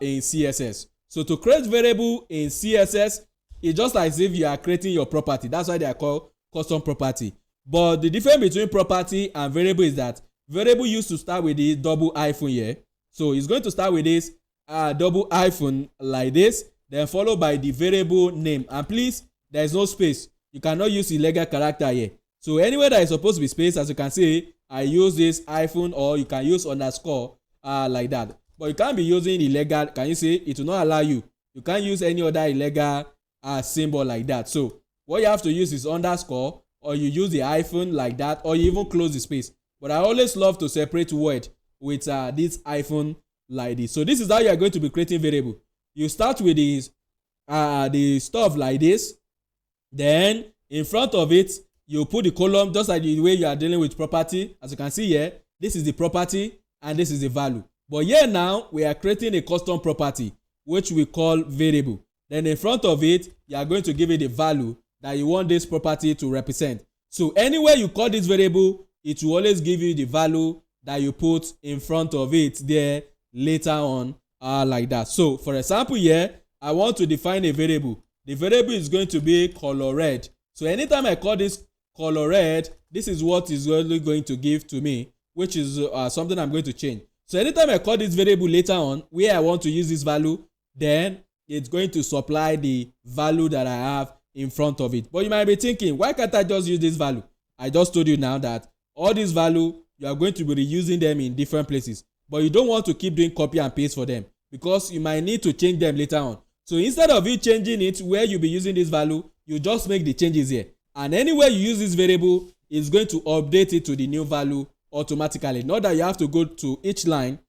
in CSS. So to create variable in CSS, it's just as if you are creating your property. That's why they are called custom property. But the difference between property and variable is that variable used to start with the double hyphen here. So it's going to start with this double hyphen like this, then followed by the variable name. And please, there is no space. You cannot use illegal character here. So anywhere that is supposed to be space, as you can see, I use this hyphen, or you can use underscore like that. But you can't be using illegal. Can you see? It will not allow you. You can't use any other illegal symbol like that. So what you have to use is underscore, or you use the hyphen like that, or you even close the space. But I always love to separate word with this hyphen like this. So this is how you are going to be creating variable. You start with the stuff like this. Then in front of it, you put the column just like the way you are dealing with property. As you can see here, this is the property and this is the value. But here now, we are creating a custom property, which we call variable. Then in front of it, you are going to give it the value that you want this property to represent. So anywhere you call this variable, it will always give you the value that you put in front of it there later on like that. So for example here, I want to define a variable. The variable is going to be color red. So anytime I call this color red, this is what is only going to give to me, which is something I'm going to change. So anytime I call this variable later on where I want to use this value, then it's going to supply the value that I have in front of it. But you might be thinking, why can't I just use this value? I just told you now that all these value, you are going to be reusing them in different places. But you don't want to keep doing copy and paste for them because you might need to change them later on. So instead of you changing it where you'll be using this value, you just make the changes here. And anywhere you use this variable, it's going to update it to the new value automatically. Not that you have to go to each line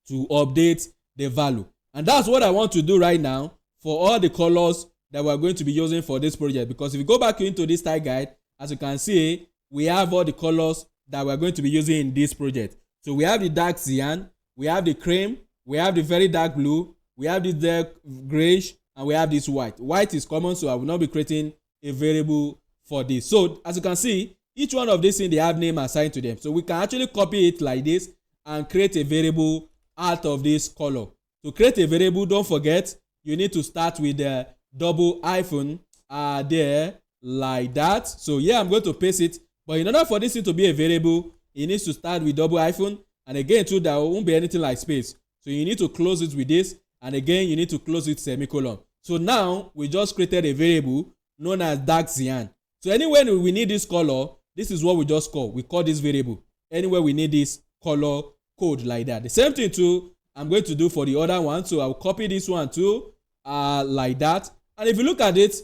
to update the value. And that's what I want to do right now for all the colors that we're going to be using for this project. Because if you go back into this style guide, as you can see, we have all the colors that we're going to be using in this project. So we have the dark cyan, we have the cream, we have the very dark blue, we have this dark grayish, and we have this white. White is common, so I will not be creating a variable for this. So as you can see, each one of these things they have name assigned to them. So we can actually copy it like this and create a variable out of this color. To create a variable, don't forget you need to start with the double hyphen there like that. So yeah, I'm going to paste it, but in order for this thing to be a variable, it needs to start with double hyphen, and again too there won't be anything like space. So you need to close it with this, and again you need to close it semicolon. So now we just created a variable known as dark cyan. So anywhere we need this color, this is what we just call. We call this variable. Anywhere we need this color code like that. The same thing too I'm going to do for the other one. So I'll copy this one too like that. And if you look at it,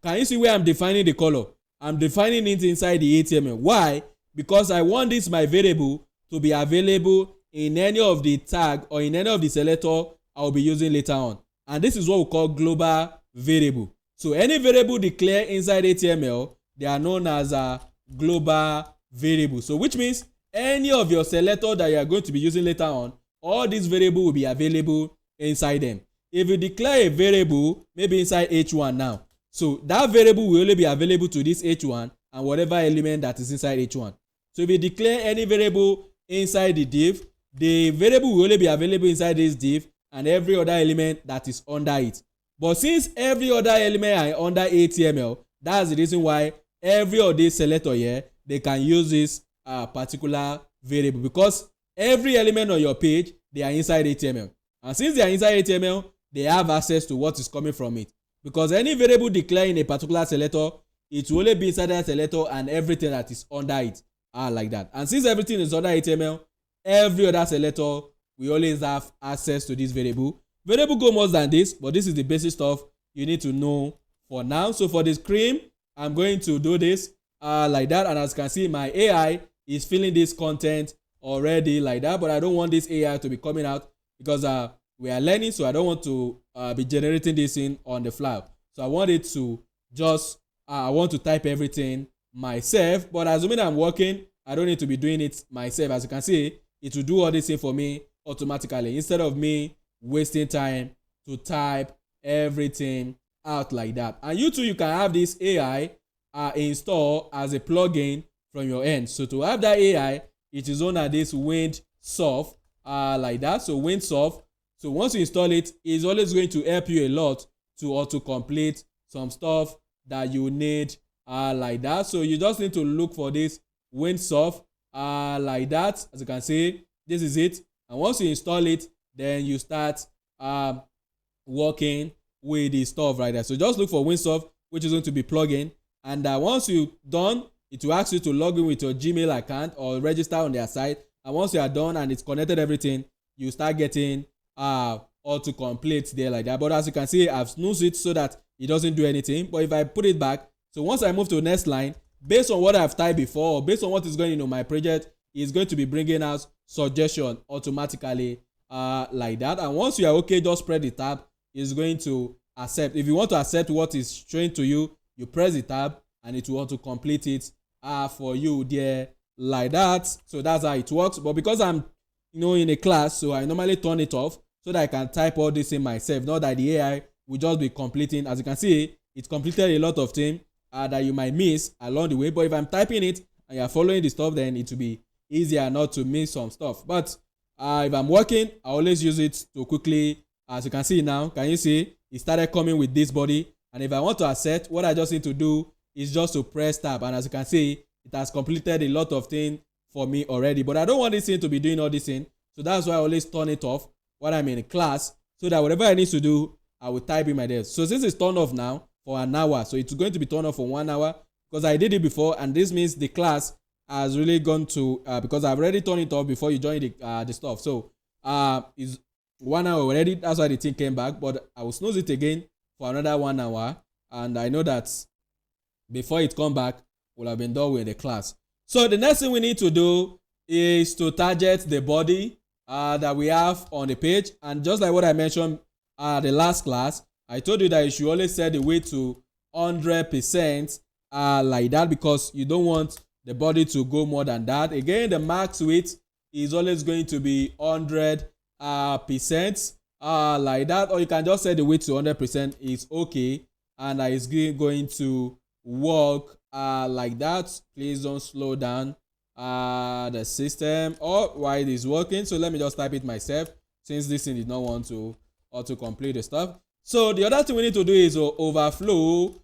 can you see where I'm defining the color? I'm defining it inside the HTML. Why? Because I want this my variable to be available in any of the tag or in any of the selector I'll be using later on. And this is what we call global variable. So any variable declared inside HTML, they are known as a global variable. So which means any of your selector that you are going to be using later on, all these variable will be available inside them. If you declare a variable maybe inside h1 now, so that variable will only be available to this h1 and whatever element that is inside h1. So if you declare any variable inside the div, the variable will only be available inside this div and every other element that is under it. But since every other element are under HTML, that's the reason why every of these selector here, they can use this particular variable, because every element on your page, they are inside HTML. And since they are inside HTML, they have access to what is coming from it. Because any variable declared in a particular selector, it will only be inside that selector and everything that is under it are like that. And since everything is under HTML, every other selector will always have access to this variable. Variable go more than this, but this is the basic stuff you need to know for now. So for the screen, I'm going to do this like that. And as you can see, my AI is filling this content already like that. But I don't want this AI to be coming out because we are learning, so I don't want to be generating this in on the fly. So I want it to just I want to type everything myself, but assuming I'm working, I don't need to be doing it myself. As you can see, it will do all this thing for me automatically instead of me wasting time to type everything out like that. And you too, you can have this AI installed as a plugin from your end. So to have that AI, it is on this Windsoft like that. So Windsoft. So once you install it, it's always going to help you a lot to autocomplete some stuff that you need like that. So you just need to look for this Windsoft like that. As you can see, this is it. And once you install it, then you start working with the stuff right there. So just look for Windsoft, which is going to be plugin. And once you're done, it will ask you to log in with your Gmail account or register on their site. And once you are done and it's connected everything, you start getting autocomplete there like that. But as you can see, I've snoozed it so that it doesn't do anything. But if I put it back, so once I move to the next line, based on what I've typed before or based on what is going on my project, it's going to be bringing us suggestion automatically like that. And once you are okay, just press the tab. It's going to accept. If you want to accept what is showing to you, you press the tab and it will want to complete it for you there like that. So that's how it works. But because I'm in a class, so I normally turn it off so that I can type all this in myself, not that the AI will just be completing. As you can see, it completed a lot of things that you might miss along the way. But if I'm typing it and you're following the stuff, then it will be easier not to miss some stuff. But if I'm working, I always use it to quickly, as you can see now, can you see it started coming with this body? And if I want to accept, what I just need to do is just to press tab. And as you can see, it has completed a lot of things for me already. But I don't want this thing to be doing all this thing. So that's why I always turn it off when I'm in class, so that whatever I need to do, I will type in my desk. So since it's turned off now for an hour, so it's going to be turned off for 1 hour because I did it before, and this means the class has really gone to because I've already turned it off before you join the stuff. So it's 1 hour already. That's why the thing came back. But I will snooze it again for another 1 hour, and I know that before it come back, we'll have been done with the class. So the next thing we need to do is to target the body that we have on the page. And just like what I mentioned the last class, I told you that you should always set the weight to 100% like that, because you don't want the body to go more than that. Again, the max weight is always going to be 100% like that, or you can just set the weight to 100%. It's okay, and it's going to work like that. Please don't slow down the system or why it is working. So let me just type it myself, since this thing did not want to auto complete the stuff. So the other thing we need to do is overflow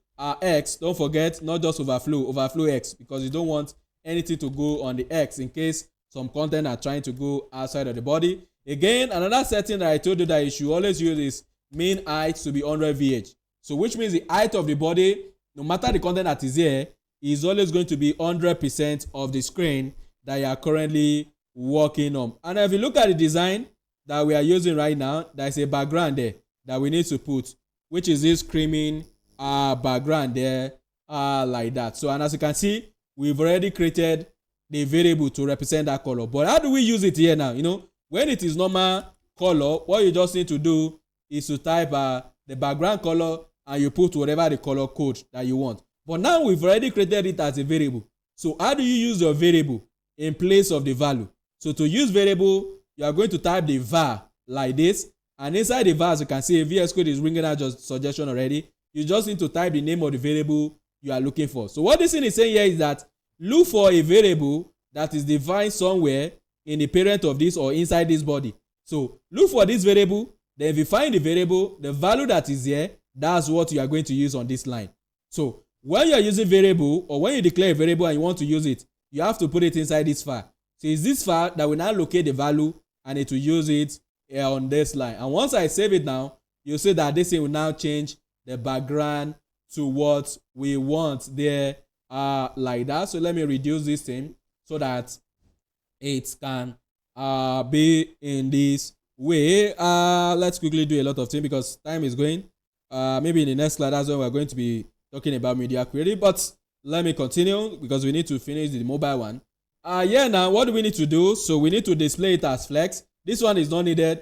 X. Don't forget, not just overflow X, because you don't want anything to go on the X in case some content are trying to go outside of the body. Again, another setting that I told you that you should always use is mean height to be 100 VH. So which means the height of the body, no matter the content that is here, is always going to be 100% of the screen that you are currently working on. And if you look at the design that we are using right now, there is a background there that we need to put, which is this screaming background there, like that. So, and as you can see, we've already created the variable to represent that color. But how do we use it here now? You know, when it is normal color, what you just need to do is to type the background color, and you put whatever the color code that you want. But now we've already created it as a variable. So how do you use your variable in place of the value? So to use variable, you are going to type the var like this. And inside the var, as you can see, VS Code is bringing out your suggestion already. You just need to type the name of the variable you are looking for. So what this thing is saying here is that look for a variable that is defined somewhere in the parent of this or inside this body. So look for this variable. Then if you find the variable, the value that is here, that's what you are going to use on this line. So when you are using variable, or when you declare a variable and you want to use it, you have to put it inside this file. So it's this file that will now locate the value and it will use it on this line. And once I save it now, you'll see that this thing will now change the background to what we want there, like that. So let me reduce this thing so that it can be in this way. Let's quickly do a lot of things because time is going. Maybe in the next slide, that's when we're going to be talking about media query. But let me continue because we need to finish the mobile one. Yeah, now what do we need to do? So we need to display it as flex. This one is not needed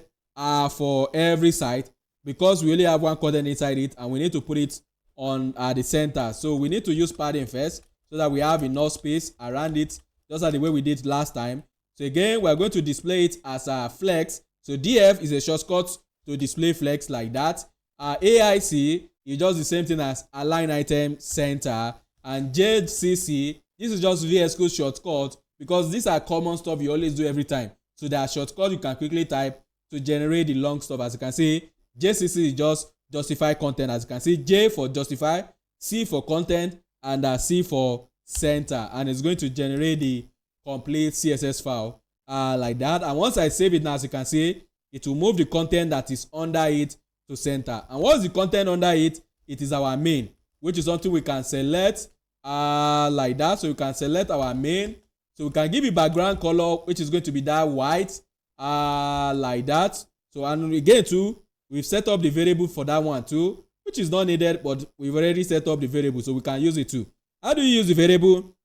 for every site because we only have one content inside it, and we need to put it on the center. So we need to use padding first so that we have enough space around it, just like the way we did last time. So again, we're going to display it as a flex. So DF is a shortcut to display flex like that. AIC is just the same thing as align item center, and JCC, this is just VS Code shortcut because these are common stuff you always do every time. So there are shortcuts you can quickly type to generate the long stuff. As you can see, JCC is just justify content. As you can see, J for justify, C for content, and C for center, and it's going to generate the complete CSS file like that. And once I save it now, as you can see, it will move the content that is under it to center. And what's the content under it? It is our main, which is something we can select like that. So we can select our main. So we can give it background color, which is going to be that white like that. So, and again too, we've set up the variable for that one too, which is not needed, but we've already set up the variable, so we can use it too. How do you use the variable?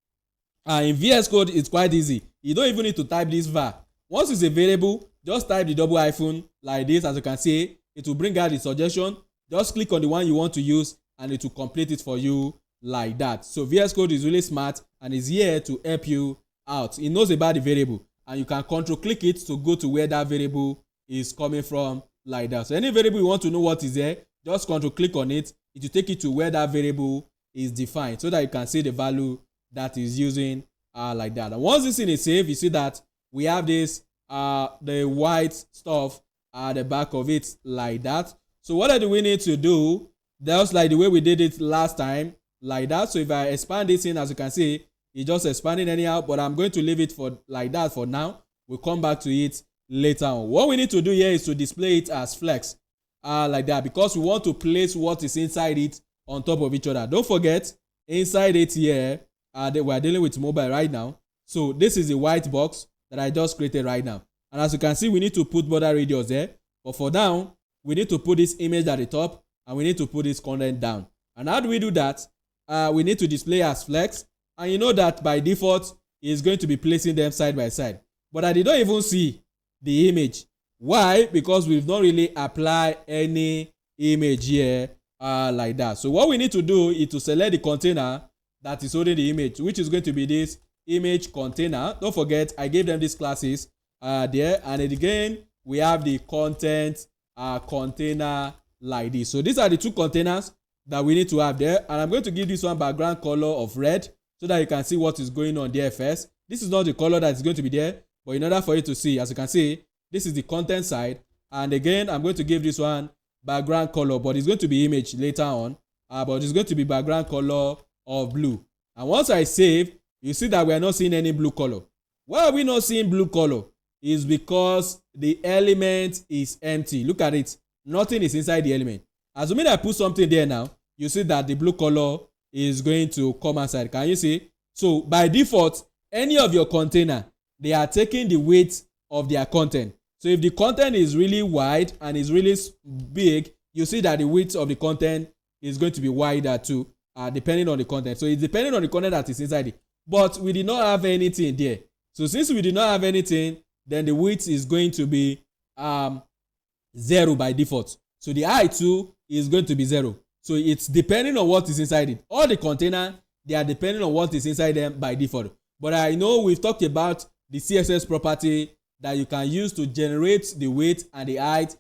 In VS Code, it's quite easy. You don't even need to type this var. Once it's a variable, just type the double hyphen like this. As you can see, it will bring out the suggestion. Just click on the one you want to use and it will complete it for you like that. So VS Code is really smart and is here to help you out. It knows about the variable and you can control click it to go to where that variable is coming from like that. So any variable you want to know what is there, just control click on it. It will take you to where that variable is defined so that you can see the value that is using like that. And once this thing is saved, you see that we have this the white stuff at the back of it like that. So what do we need to do? Just like the way we did it last time like that. So if I expand this in, as you can see, it's just expanding anyhow, but I'm going to leave it for like that for now. We'll come back to it later on. What we need to do here is to display it as flex like that, because we want to place what is inside it on top of each other. Don't forget, inside it here, we're dealing with mobile right now. So this is a white box that I just created right now. And as you can see, we need to put border radius there. But for now, we need to put this image at the top and we need to put this content down. And how do we do that? We need to display as flex. And you know that by default, it's going to be placing them side by side. But I did not even see the image. Why? Because we've not really applied any image here like that. So what we need to do is to select the container that is holding the image, which is going to be this image container. Don't forget, I gave them these classes there. And again, we have the content container like this. So these are the two containers that we need to have there. And I'm going to give this one background color of red so that you can see what is going on there first. This is not the color that is going to be there, but in order for you to see, as you can see, this is the content side. And again, I'm going to give this one background color, but it's going to be image later on, but it's going to be background color of blue. And once I save, you see that we are not seeing any blue color. Why are we not seeing blue color? Is because the element is empty. Look at it. Nothing is inside the element. Assuming I put something there now, you see that the blue color is going to come outside. Can you see? So by default, any of your container, they are taking the weight of their content. So if the content is really wide and is really big, you see that the width of the content is going to be wider too, depending on the content. So it's depending on the content that is inside it. But we did not have anything there. So since we did not have anything, then the width is going to be 0 by default. So the height too is going to be 0. So it's depending on what is inside it. All the container, they are depending on what is inside them by default. But I know we've talked about the CSS property that you can use to generate the width and the height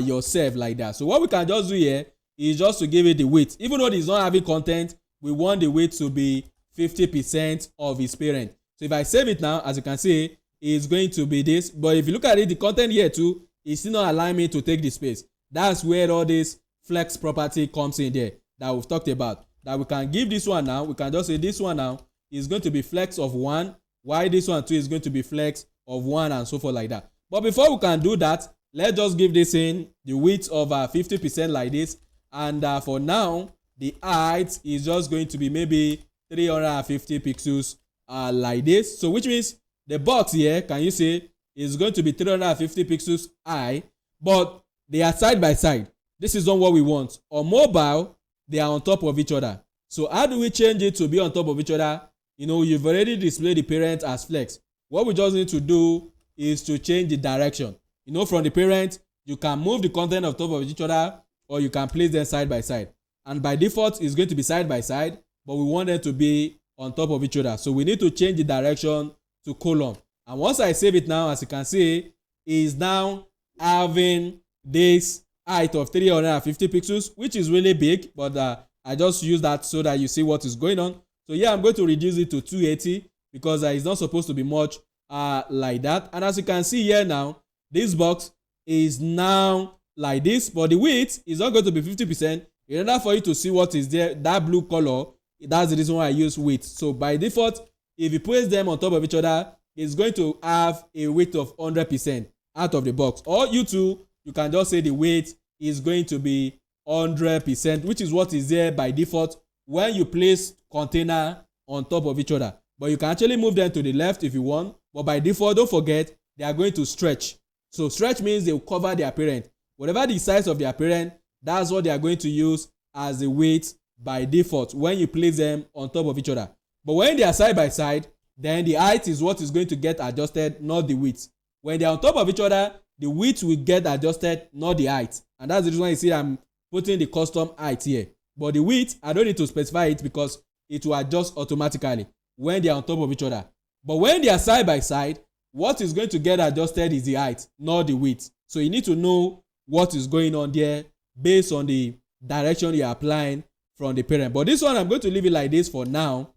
yourself like that. So what we can just do here is just to give it the width. Even though it's not having content, we want the width to be 50% of its parent. So if I save it now, as you can see, it's going to be this. But if you look at it, the content here too, it's still not allowing me to take the space. That's where all this flex property comes in there that we've talked about. That we can give this one now. We can just say this one now is going to be flex of 1, while this one too is going to be flex of 1 and so forth like that. But before we can do that, let's just give this in the width of 50% like this. And for now, the height is just going to be maybe 350 pixels like this. So which means the box here, can you see, is going to be 350 pixels high, but they are side by side. This is not what we want. On mobile, they are on top of each other. So how do we change it to be on top of each other? You know, you've already displayed the parent as flex. What we just need to do is to change the direction. You know, from the parent, you can move the content on top of each other, or you can place them side by side. And by default, it's going to be side by side, but we want them to be on top of each other. So we need to change the direction to column. And once I save it now, as you can see, is now having this height of 350 pixels, which is really big, but I just use that so that you see what is going on. So yeah, I'm going to reduce it to 280 because it's not supposed to be much like that. And as you can see here now, this box is now like this, but the width is not going to be 50%. In order for you to see what is there, that blue color, that's the reason why I use width. So by default, if you place them on top of each other, it's going to have a width of 100% out of the box. Or you too, you can just say the width is going to be 100%, which is what is there by default when you place container on top of each other. But you can actually move them to the left if you want. But by default, don't forget, they are going to stretch. So stretch means they will cover their parent. Whatever the size of their parent, that's what they are going to use as the weight by default when you place them on top of each other. But when they are side by side, then the height is what is going to get adjusted, not the width. When they are on top of each other, the width will get adjusted, not the height. And that's the reason why you see I'm putting the custom height here. But the width, I don't need to specify it because it will adjust automatically when they are on top of each other. But when they are side by side, what is going to get adjusted is the height, not the width. So you need to know what is going on there based on the direction you are applying from the parent. But this one, I'm going to leave it like this for now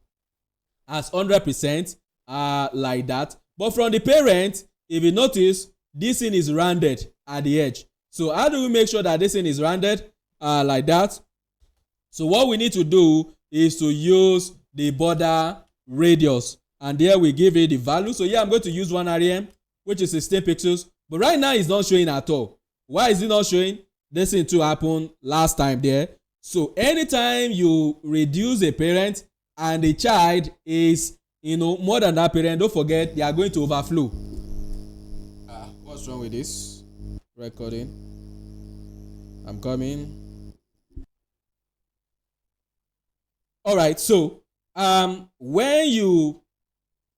as 100% like that. But from the parent, if you notice, this thing is rounded at the edge. So how do we make sure that this thing is rounded like that? So what we need to do is to use the border radius, and there we give it the value. So here I'm going to use 1 rem, which is 16 pixels, but right now it's not showing at all. Why is it not showing? This thing too happened last time there. So anytime you reduce a parent and the child is, you know, more than that parent, don't forget they are going to overflow. What's wrong with this recording? I'm coming. All right, so when you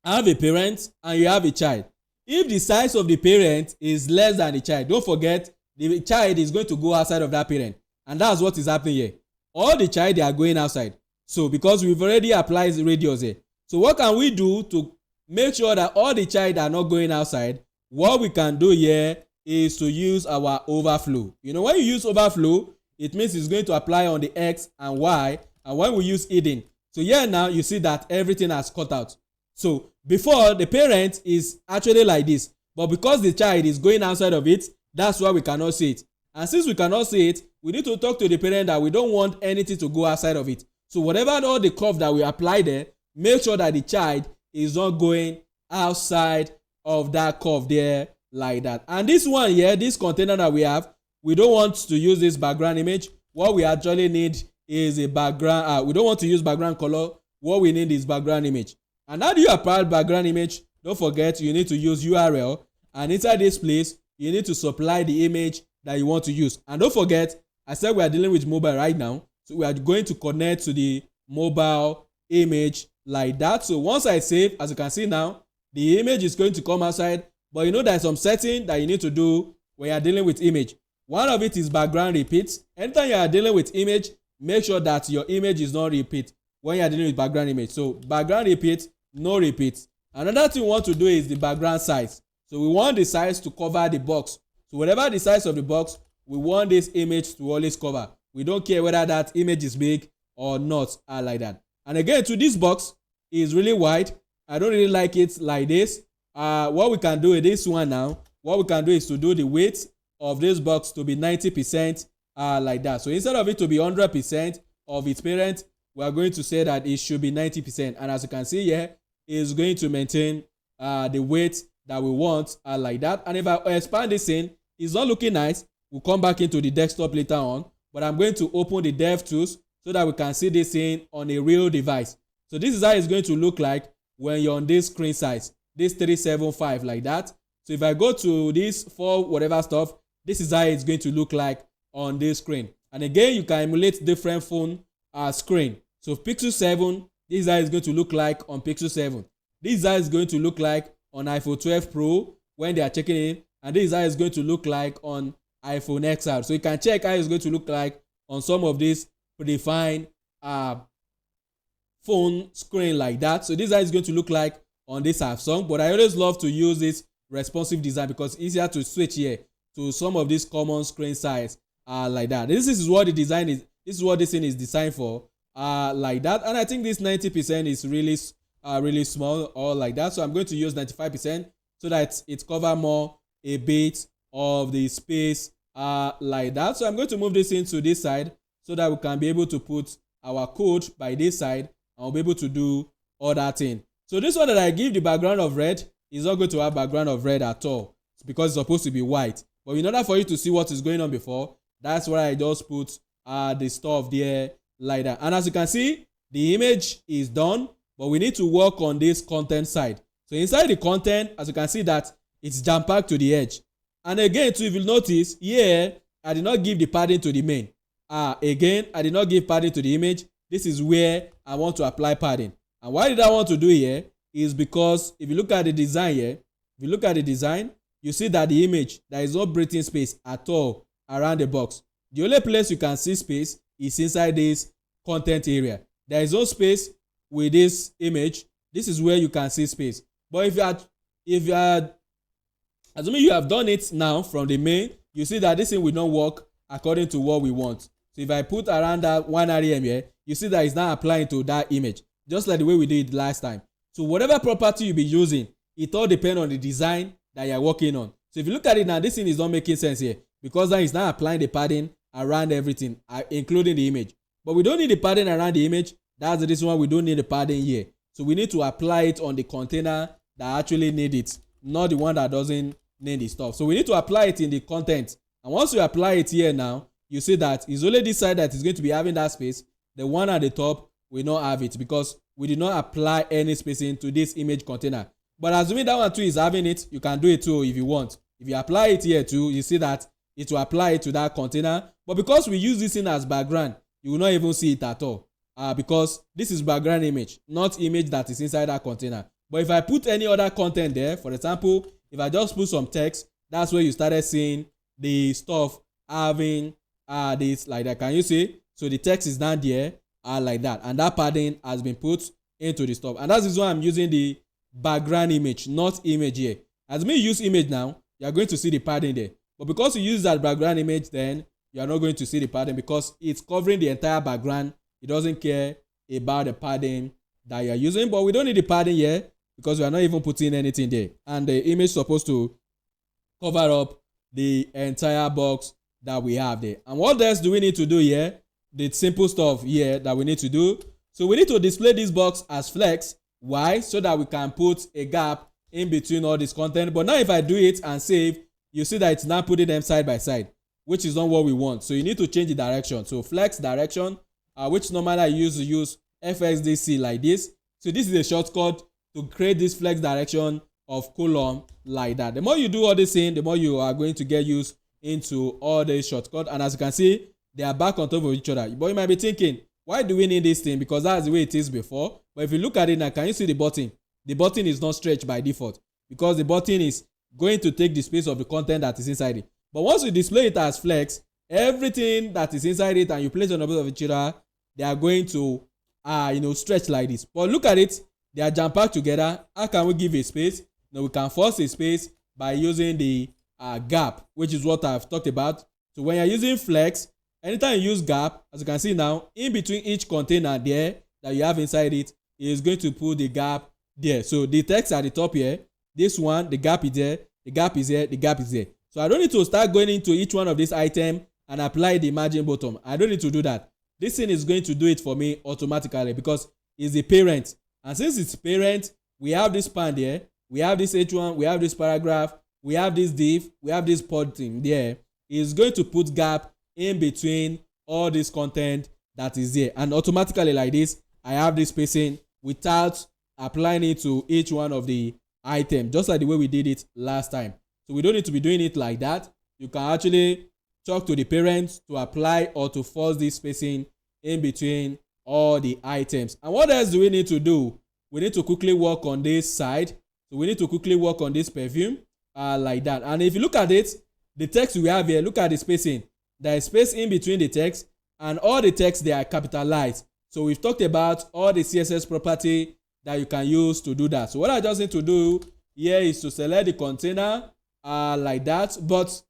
have a parent and you have a child, if the size of the parent is less than the child, don't forget the child is going to go outside of that parent, and that's what is happening here. All the child, they are going outside. So because we've already applied the radius here, so what can we do to make sure that all the child are not going outside? What we can do here is to use our overflow. You know, when you use overflow, it means it's going to apply on the X and Y. And when we use hidden, so here now you see that everything has cut out. So before, the parent is actually like this, but because the child is going outside of it, that's why we cannot see it. And since we cannot see it, we need to talk to the parent that we don't want anything to go outside of it. So whatever all the curve that we apply there, make sure that the child is not going outside of that curve there like that. And this one here, this container that we have, we don't want to use this background image. What we actually need is a background. We don't want to use background color. What we need is background image. And how do you apply background image? Don't forget, you need to use URL, and inside this place you need to supply the image that you want to use. And don't forget, I said we are dealing with mobile right now, so we are going to connect to the mobile image like that. So once I save, as you can see now, the image is going to come outside. But you know there's some setting that you need to do when you are dealing with image. One of it is background repeat. Anytime you are dealing with image, make sure that your image is not repeat when you are dealing with background image. So background repeat, no repeat. Another thing we want to do is the background size. So we want the size to cover the box. So whatever the size of the box, we want this image to always cover. We don't care whether that image is big or not, like that. And again, to this box is really wide. I don't really like it like this. What we can do with this one now, what we can do is to do the weight of this box to be 90%, like that. So instead of it to be 100% of its parent, we are going to say that it should be 90%. And as you can see here, it's going to maintain the weight that we want, like that. And if I expand this in, it's not looking nice. We'll come back into the desktop later on, but I'm going to open the dev tools so that we can see this in on a real device. So this is how it's going to look like when you're on this screen size, this 375 like that. So if I go to this for whatever stuff, this is how it's going to look like on this screen. And again, you can emulate different phone screen. So Pixel 7, this is how it's going to look like on Pixel 7. This is how it's going to look like on iPhone 12 Pro when they are checking in. And this is how it's going to look like on iPhone XR. So you can check how it's going to look like on some of these predefined phone screen like that. So this is how it's going to look like on this Samsung. But I always love to use this responsive design because it's easier to switch here to some of these common screen size like that. This is what the design is. This is what this thing is designed for, like that. And I think this 90% is really small or like that. So I'm going to use 95% so that it cover more a bit of the space like that. So I'm going to move this into this side so that we can be able to put our code by this side and we'll be able to do other thing. So this one that I give the background of red is not going to have background of red at all. It's because it's supposed to be white. But in order for you to see what is going on before, that's why I just put the stuff there like that. And as you can see, the image is done, but we need to work on this content side. So inside the content, as you can see that it's jam-packed to the edge. And again, too, if you notice here, I did not give the padding to the main. Again, I did not give padding to the image. This is where I want to apply padding. And why did I want to do here is because if you look at the design here, if you look at the design, you see that the image, there is no breathing space at all around the box. The only place you can see space is inside this content area. There is no space with this image. This is where you can see space. But if you are assuming you have done it now from the main, you see that this thing will not work according to what we want. So if I put around that 1 rem here, you see that it's not applying to that image, just like the way we did it last time. So whatever property you be using, it all depends on the design that you are working on. So if you look at it now, this thing is not making sense here because now it's not applying the padding around everything, including the image. But we don't need the padding around the image. That's the reason why we don't need the padding here. So we need to apply it on the container that actually need it, not the one that doesn't need the stuff. So we need to apply it in the content. And once you apply it here now, you see that it's only this side that is going to be having that space. The one at the top will not have it because we did not apply any spacing to this image container. But assuming that one too is having it, you can do it too if you want. If you apply it here too, you see that it will apply it to that container. But because we use this thing as background, you will not even see it at all. Because this is background image, not image that is inside that container. But if I put any other content there, for example, if I just put some text, that's where you started seeing the stuff having this like that. Can you see? So the text is down there like that, and that padding has been put into the stuff. And that is why I'm using the background image, not image here. As me use image now, you are going to see the padding there. But because you use that background image, then you are not going to see the padding because it's covering the entire background. It doesn't care about the padding that you are using, but we don't need the padding here because we are not even putting anything there, and the image is supposed to cover up the entire box that we have there. And what else do we need to do here? The simple stuff here that we need to do. So we need to display this box as flex. Why? So that we can put a gap in between all this content. But now if I do it and save, you see that it's now putting them side by side, which is not what we want. So you need to change the direction. So flex direction, which normally I use FXDC like this. So this is a shortcut to create this flex direction of column like that. The more you do all this thing, the more you are going to get used into all the shortcuts. And as you can see, they are back on top of each other. But you might be thinking, why do we need this thing? Because that's the way it is before. But if you look at it now, can you see the button? The button is not stretched by default because the button is going to take the space of the content that is inside it. But once you display it as flex, everything that is inside it and you place on top of each other, they are going to stretch like this. But look at it, they are jam packed together. How can we give a space? Now we can force a space by using the gap, which is what I've talked about. So when you're using flex, anytime you use gap, as you can see now, in between each container there that you have inside it, is going to put the gap there. So the text at the top here, this one, the gap is there, the gap is here, the gap is there. So I don't need to start going into each one of these items and apply the margin bottom. I don't need to do that. This thing is going to do it for me automatically because it's the parent. And since it's parent, we have this span there, we have this H1, we have this paragraph, we have this div, we have this pod thing there. It's going to put gap in between all this content that is there. And automatically like this, I have this spacing without applying it to each one of the items, just like the way we did it last time. So we don't need to be doing it like that. You can actually talk to the parents to apply or to force this spacing in between all the items. And what else do we need to do? We need to quickly work on this side. So we need to quickly work on this perfume like that. And if you look at it, the text we have here, look at the spacing. There is space in between the text and all the text they are capitalized. So we've talked about all the CSS property that you can use to do that. So what I just need to do here is to select the container like that. But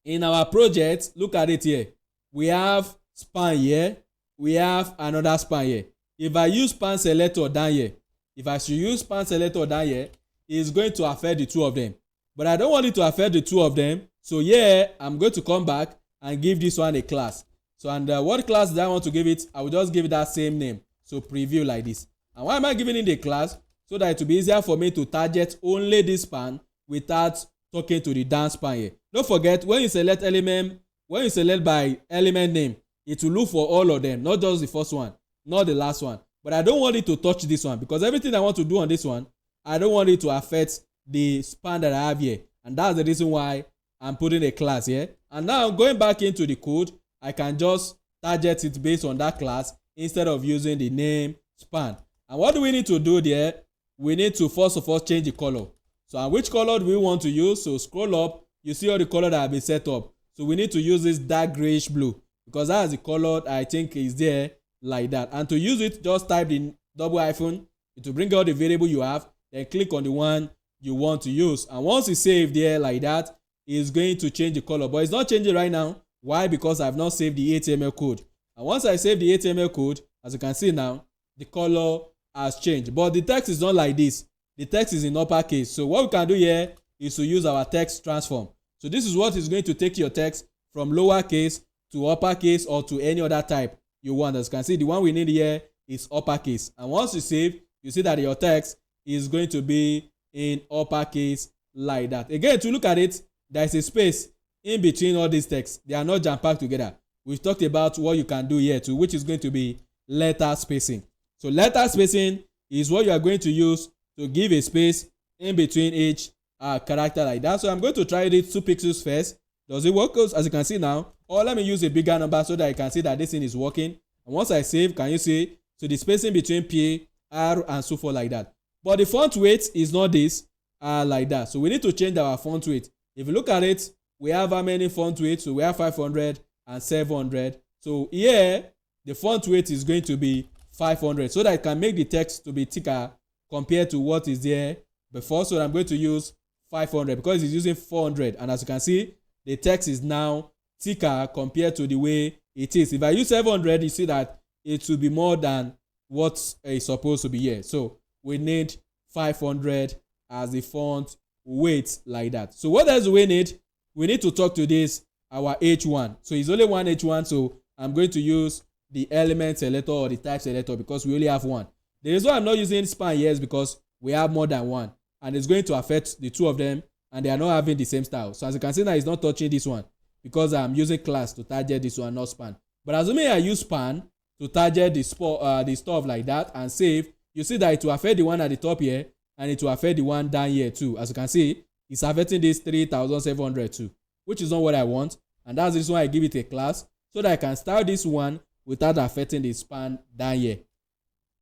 in our project, look at it here. We have span here. We have another span here. If I use span selector down here, if I should use span selector down here, it's going to affect the two of them. But I don't want it to affect the two of them. So here, I'm going to come back and give this one a class. So and what class do I want to give it? I will just give it that same name. So preview like this. And why am I giving it a class? So that it will be easier for me to target only this span without talking to the down span here. Don't forget, when you select element, when you select by element name, it will look for all of them, not just the first one, not the last one. But I don't want it to touch this one because everything I want to do on this one, I don't want it to affect the span that I have here. And that's the reason why I'm putting a class here. And now going back into the code, I can just target it based on that class instead of using the name span. And what do we need to do there? We need to first of all change the color. So and which color do we want to use? So scroll up, you see all the color that have been set up. So we need to use this dark grayish blue because that's the color I think is there like that. And to use it, just type the double hyphen. It will bring out the variable you have. Then click on the one you want to use. And once it's saved there like that, it's going to change the color. But it's not changing right now. Why? Because I've not saved the HTML code. And once I save the HTML code, as you can see now, the color has changed. But the text is not like this. The text is in uppercase. So what we can do here is to use our text transform. So this is what is going to take your text from lowercase to uppercase or to any other type you want. As you can see, the one we need here is uppercase. And once you save, you see that your text is going to be in uppercase like that. Again, to look at it, there is a space in between all these texts. They are not jam-packed together. We've talked about what you can do here too, which is going to be letter spacing. So letter spacing is what you are going to use to give a space in between each character like that. So I'm going to try it 2 pixels first. Does it work? As you can see now, or let me use a bigger number so that you can see that this thing is working. And once I save, can you see? So the spacing between P, R, and so forth like that. But the font weight is not this like that. So we need to change our font weight. If you look at it, we have how many font weights? So we have 500 and 700. So here, the font weight is going to be 500 so that it can make the text to be thicker compared to what is there before. So I'm going to use 500 because it's using 400. And as you can see, the text is now thicker compared to the way it is. If I use 700, you see that it will be more than what is supposed to be here. So we need 500 as the font weight, like that. So what else do we need? We need to talk to this our H1. So it's only one H1, so I'm going to use the element selector or the type selector because we only have one. The reason I'm not using span here is because we have more than one, and it's going to affect the two of them, and they are not having the same style. So as you can see now, it's not touching this one because I'm using class to target this one, not span. But assuming I use span to target the stuff like that and save, you see that it will affect the one at the top here, and it will affect the one down here too. As you can see, it's affecting this 3700 too, which is not what I want, and that's the reason why I give it a class so that I can style this one without affecting the span down here.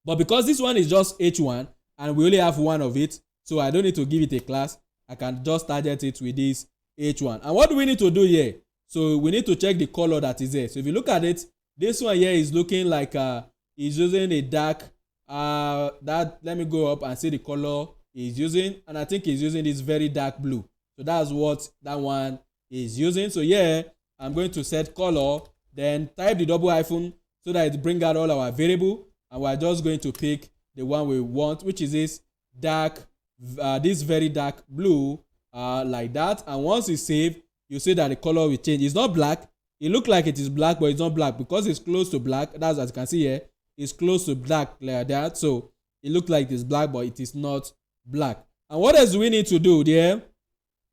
But because this one is just H1 and we only have one of it, so I don't need to give it a class. I can just target it with this H1. And what do we need to do here? So we need to check the color that is there. So if you look at it, this one here is looking like is using a dark let me go up and see the color he's using, and I think he's using this very dark blue. So that's what that one is using. So yeah, I'm going to set color, then type the double hyphen so that it bring out all our variable, and we're just going to pick the one we want, which is this dark this very dark blue, like that. And once it's saved, you see that the color will change. It's not black. It looks like it is black, but it's not black because it's close to black. That's, as you can see here, it's close to black like that. So it looks like it's black, but it is not black. And what else do we need to do there?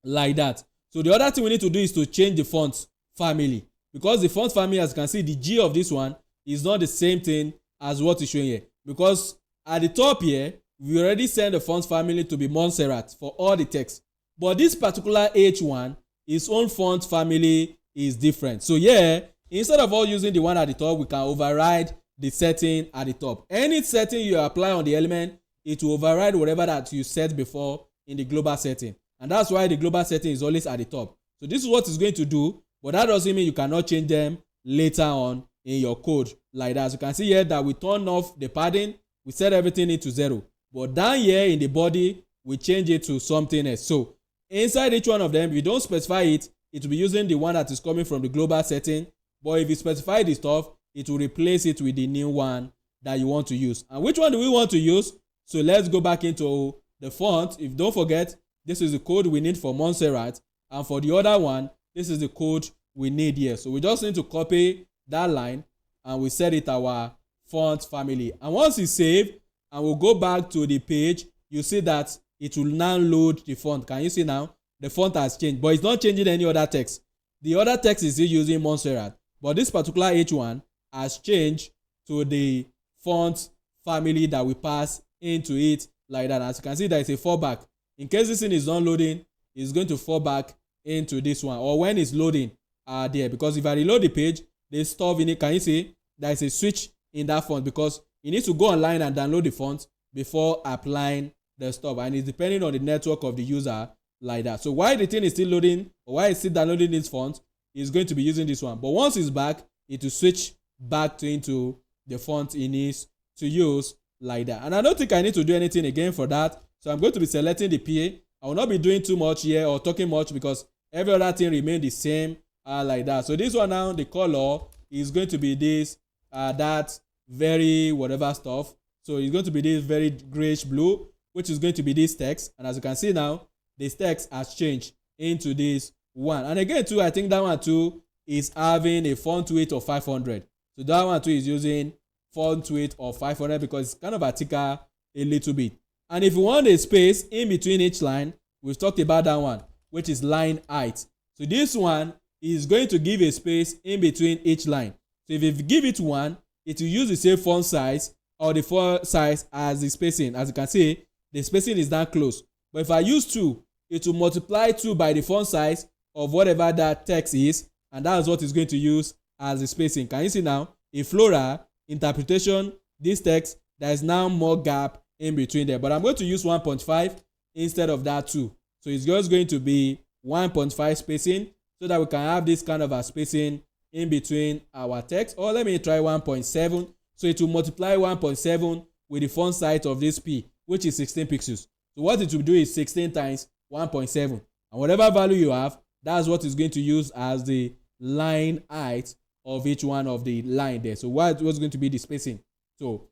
Like that. So the other thing we need to do is to change the font family, because the font family, as you can see, the G of this one is not the same thing as what is showing here, because at the top here we already sent the font family to be Montserrat for all the text, but this particular H1, its own font family is different. So yeah, instead of all using the one at the top, we can override the setting at the top. Any setting you apply on the element, it will override whatever that you set before in the global setting, and that's why the global setting is always at the top. So this is what it's going to do, but that doesn't mean you cannot change them later on in your code like that. As you can see here that we turn off the padding, we set everything into 0, but down here in the body we change it to something else. So inside each one of them, if you don't specify it, it will be using the one that is coming from the global setting, but if you specify the stuff, it will replace it with the new one that you want to use. And which one do we want to use? So let's go back into the font. If don't forget, this is the code we need for Montserrat, and for the other one, this is the code we need here. So we just need to copy that line and we set it our font family. And once it's saved and we'll go back to the page, you see that it will now load the font. Can you see now? The font has changed, but it's not changing any other text. The other text is still using Montserrat, but this particular H1 has changed to the font family that we pass into it like that. As you can see, there is a fallback. In case this thing is not loading, it's going to fall back into this one, or when it's loading there, because if I reload the page, there's stuff in it. Can you see there is a switch in that font, because you need to go online and download the font before applying the stuff, and it's depending on the network of the user like that. So while the thing is still loading, or while it's still downloading this font, it's going to be using this one, but once it's back, it will switch back into the font it needs to use like that. And I don't think I need to do anything again for that, so I'm going to be selecting the PA. I will not be doing too much here or talking much, because every other thing remains the same like that. So this one now, the color is going to be this that very whatever stuff. So it's going to be this very grayish blue, which is going to be this text. And as you can see now, this text has changed into this one. And again too, I think that one too is having a font weight of 500. So that one too is using font weight of 500 because it's kind of a thicker a little bit. And if you want a space in between each line, we've talked about that one, which is line height. So this one is going to give a space in between each line. So if you give it 1, it will use the same font size or the font size as the spacing. As you can see, the spacing is that close. But if I use 2, it will multiply 2 by the font size of whatever that text is, and that is what it's going to use as the spacing. Can you see now? In Flora interpretation, this text, there is now more gap in between there, but I'm going to use 1.5 instead of that 2. So it's just going to be 1.5 spacing, so that we can have this kind of a spacing in between our text. Or let me try 1.7. So it will multiply 1.7 with the font size of this P, which is 16 pixels. So what it will do is 16 times 1.7, and whatever value you have, that's what it's going to use as the line height of each one of the line there. So what's going to be the spacing? So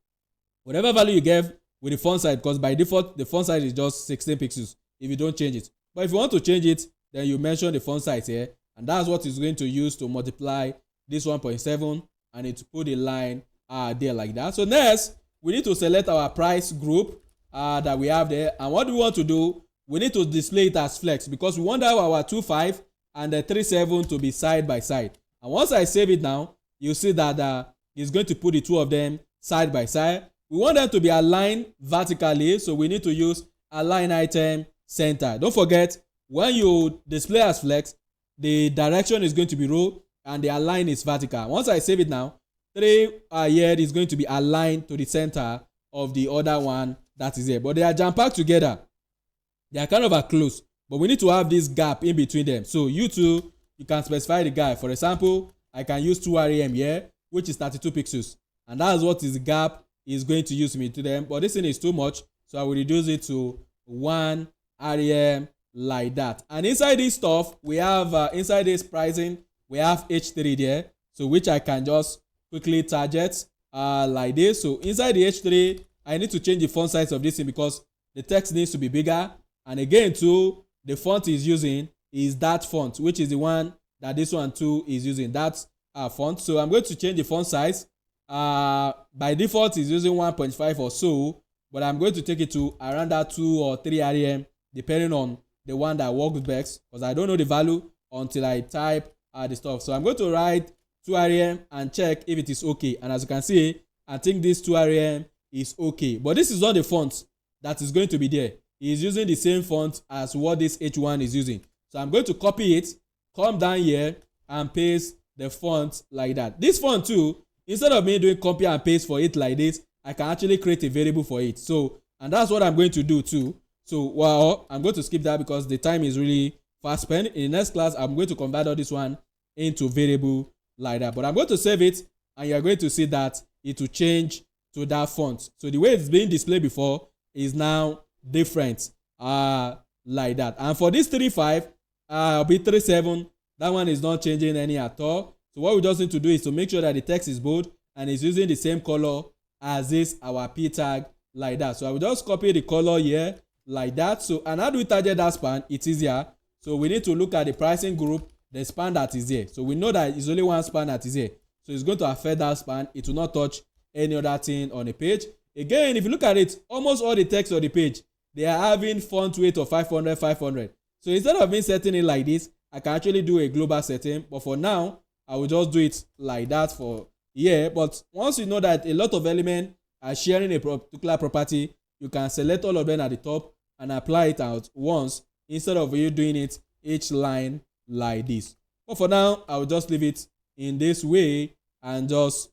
whatever value you give with the font size, because by default the font size is just 16 pixels if you don't change it. But if you want to change it, then you mention the font size here, and that's what is going to use to multiply this 1.7 and it put a line there like that. So next, we need to select our price group that we have there, and what do we want to do? We need to display it as flex because we want our 2.5 and the 3.7 to be side by side. And once I save it now, you see that it's going to put the two of them side by side. We want them to be aligned vertically, so we need to use align item center. Don't forget, when you display as flex, the direction is going to be row and the align is vertical. Once I save it now, 3 here is going to be aligned to the center of the other one that is here, but they are jam packed together. They are kind of close, but we need to have this gap in between them. So you can specify the gap. For example, I can use 2 rem here, which is 32 pixels, and that's what is the gap is going to use me to them. But this thing is too much, so I will reduce it to 1 rem like that. And inside this stuff, we have inside this pricing, we have H3 there, so which I can just quickly target like this. So inside the H3, I need to change the font size of this thing because the text needs to be bigger. And again too, the font is using is that font, which is the one that this one too is using, that font. So I'm going to change the font size. By default is using 1.5 or so, but I'm going to take it to around that 2 or 3 rem depending on the one that works best, because I don't know the value until I type the stuff. So I'm going to write 2 rem and check if it is okay. And as you can see, I think this 2 rem is okay, but this is not the font that is going to be there. He is using the same font as what this H1 is using. So I'm going to copy it, come down here and paste the font like that. This font too, instead of me doing copy and paste for it like this, I can actually create a variable for it. So, and that's what I'm going to do too. So, well, I'm going to skip that because the time is really fast spent. In the next class, I'm going to convert all this one into variable like that. But I'm going to save it, and you're going to see that it will change to that font. So the way it's being displayed before is now different like that. And for this 3.5, be 3.7, that one is not changing any at all. So what we just need to do is to make sure that the text is bold and is using the same color as this our p tag like that. So I will just copy the color here like that. So, and how do we target that span? It's easier. So we need to look at the pricing group, the span that is here. So we know that it's only one span that is here, so it's going to affect that span. It will not touch any other thing on the page. Again, if you look at it, almost all the text on the page, they are having font weight of 500. So instead of me setting it like this, I can actually do a global setting, but for now I will just do it like that for here. But once you know that a lot of elements are sharing a particular property, you can select all of them at the top and apply it out once instead of you doing it each line like this. But for now, I will just leave it in this way and just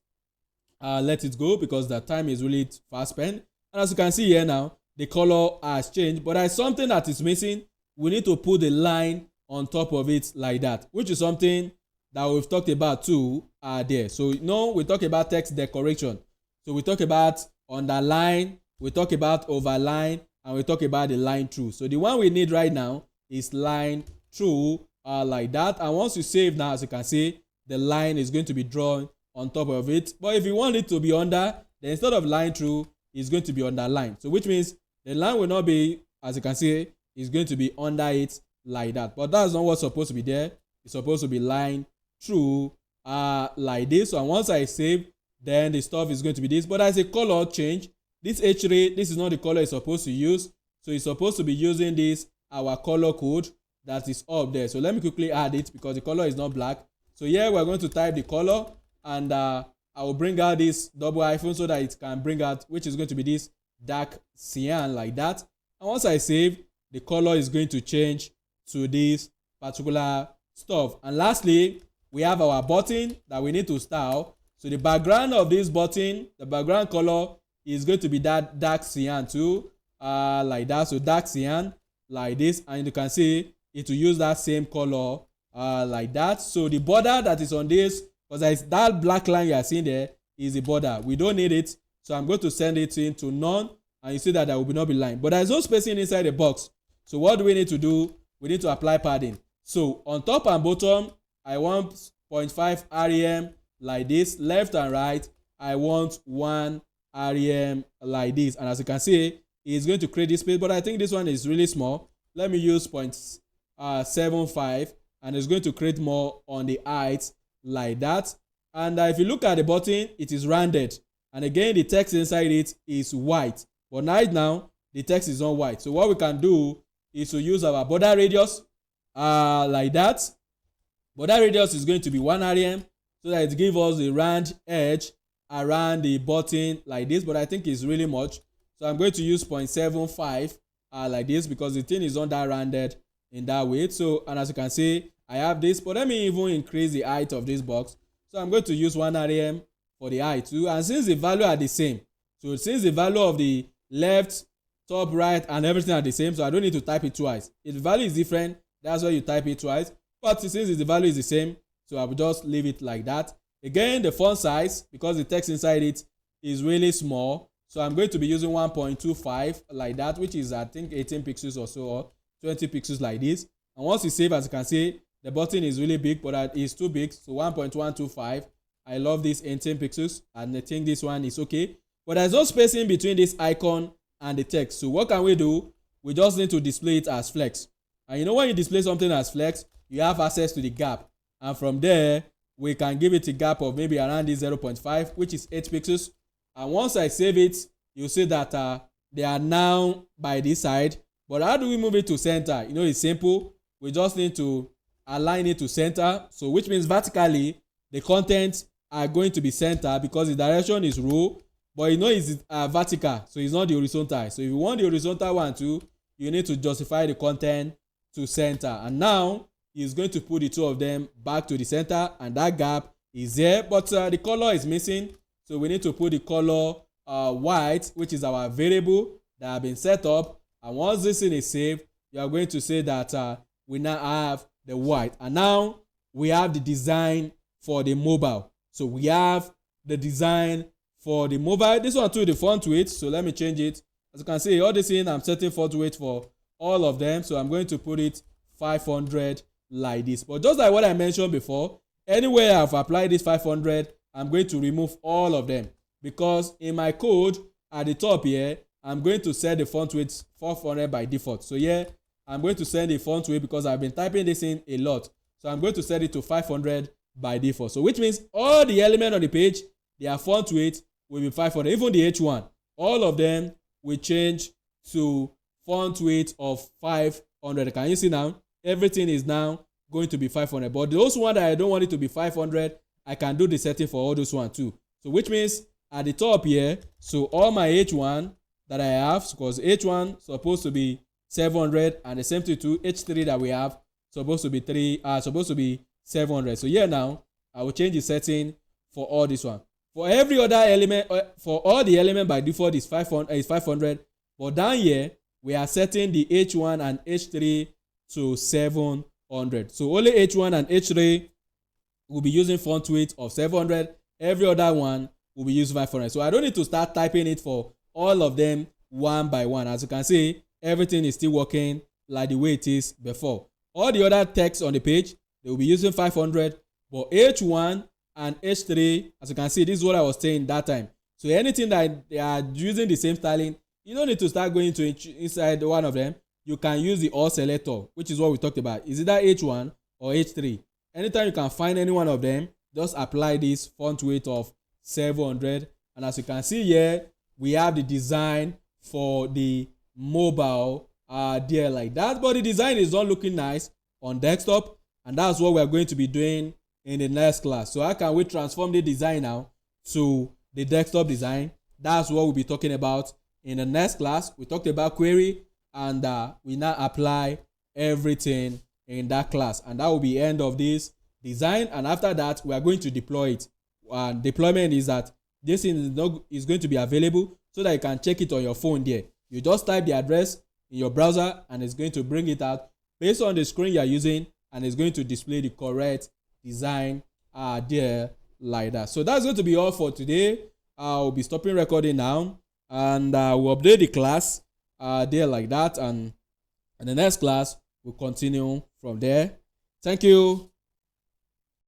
let it go because the time is really fast spent. And as you can see here now, the color has changed, but there's something that is missing. We need to put the line on top of it like that, which is something that we've talked about too there. So we talk about text decoration. So we talk about underline, we talk about overline, and we talk about the line through. So the one we need right now is line through like that. And once you save now, as you can see, the line is going to be drawn on top of it. But if you want it to be under, then instead of line through, it's going to be underline. So which means the line will not be, as you can see, is going to be under it like that. But that's not what's supposed to be there. It's supposed to be line through like this. So once I save, then the stuff is going to be this. But as a color change, this H3, this is not the color it's supposed to use. So it's supposed to be using this, our color code that is up there. So let me quickly add it because the color is not black. So here we're going to type the color, and I will bring out this double hyphen so that it can bring out, which is going to be this dark cyan like that. And once I save, the color is going to change to this particular stuff. And lastly, we have our button that we need to style. So the background of this button, the background color is going to be that dark cyan too, like that. So dark cyan like this, and you can see it will use that same color like that. So the border that is on this, because that black line you are seeing there, is the border. We don't need it, so I'm going to send it into none, and you see that there will not be line, but there is no spacing inside the box. So what do we need to do? We need to apply padding. So on top and bottom, I want 0.5 rem like this. Left and right, I want 1 rem like this. And as you can see, it's going to create this space, but I think this one is really small. Let me use 0.75, and it's going to create more on the height like that. And if you look at the button, it is rounded, and again the text inside it is white, but right now the text is not white. So what we can do is to use our border radius like that. Border radius is going to be 1 rem, so that it gives us a round edge around the button like this, but I think it's really much, so I'm going to use 0.75 like this, because the thing is not that rounded in that way. So, and as you can see, I have this, but let me even increase the height of this box. So I'm going to use 1 rem for the height too, and since the value are the same, so since the value of the left, top, right and everything are the same, so I don't need to type it twice. If the value is different, that's why you type it twice, but since the value is the same, so I will just leave it like that. Again, the font size, because the text inside it is really small, so I'm going to be using 1.25 like that, which is I think 18 pixels or so, or 20 pixels like this. And once you save, as you can see, the button is really big, but it's too big, so 1.125. I love this 18 pixels, and I think this one is okay, but there's no spacing between this icon and the text. So what can we do? We just need to display it as flex. And you know, when you display something as flex, you have access to the gap, and from there we can give it a gap of maybe around this 0.5, which is 8 pixels. And once I save it, you'll see that they are now by this side. But how do we move it to center? You know, it's simple. We just need to align it to center, so which means vertically the contents are going to be center, because the direction is row, but you know it's vertical, so it's not the horizontal. So if you want the horizontal one too, you need to justify the content to center. And now is going to put the two of them back to the center, and that gap is there, but the color is missing, so we need to put the color white, which is our variable that have been set up. And once this thing is saved, you are going to say that we now have the white, and now we have the design for the mobile. So we have the design for the mobile. This one too, the font weight, so let me change it. As you can see, all this thing I'm setting font weight for all of them, so I'm going to put it 500 like this. But just like what I mentioned before, anywhere I've applied this 500, I'm going to remove all of them, because in my code at the top here, I'm going to set the font weight 400 by default. So here I'm going to set the font weight, because I've been typing this in a lot, so I'm going to set it to 500 by default. So which means all the elements on the page, their font weight will be 500. Even the H1, all of them will change to font weight of 500. Can you see now? Everything is now going to be 500. But those ones that I don't want it to be 500, I can do the setting for all those ones too. So which means at the top here, so all my H1 that I have, because H1 supposed to be 700, and the same thing to H3 that we have supposed to be 700. So here now I will change the setting for all this one. For every other element, for all the element by default is 500, but down here we are setting the H1 and H3 to 700. So only H1 and H3 will be using font weight of 700. Every other one will be using 500. So I don't need to start typing it for all of them one by one. As you can see, everything is still working like the way it is before. All the other text on the page, they will be using 500, but H1 and H3, as you can see, this is what I was saying that time. So anything that they are using the same styling, you don't need to start going to inside one of them. You can use the all selector, which is what we talked about. Is either H1 or H3. Anytime you can find any one of them, just apply this font weight of 700. And as you can see here, we have the design for the mobile there like that. But the design is not looking nice on desktop, and that's what we're going to be doing in the next class. So how can we transform the design now to the desktop design? That's what we'll be talking about in the next class. We talked about query, and we now apply everything in that class, and that will be end of this design. And after that, we are going to deploy it. And deployment is that this is going to be available so that you can check it on your phone there. You just type the address in your browser, and it's going to bring it out based on the screen you are using, and it's going to display the correct design there like that. So that's going to be all for today. I'll be stopping recording now, and we'll update the class there like that, and in the next class we'll continue from there. Thank you.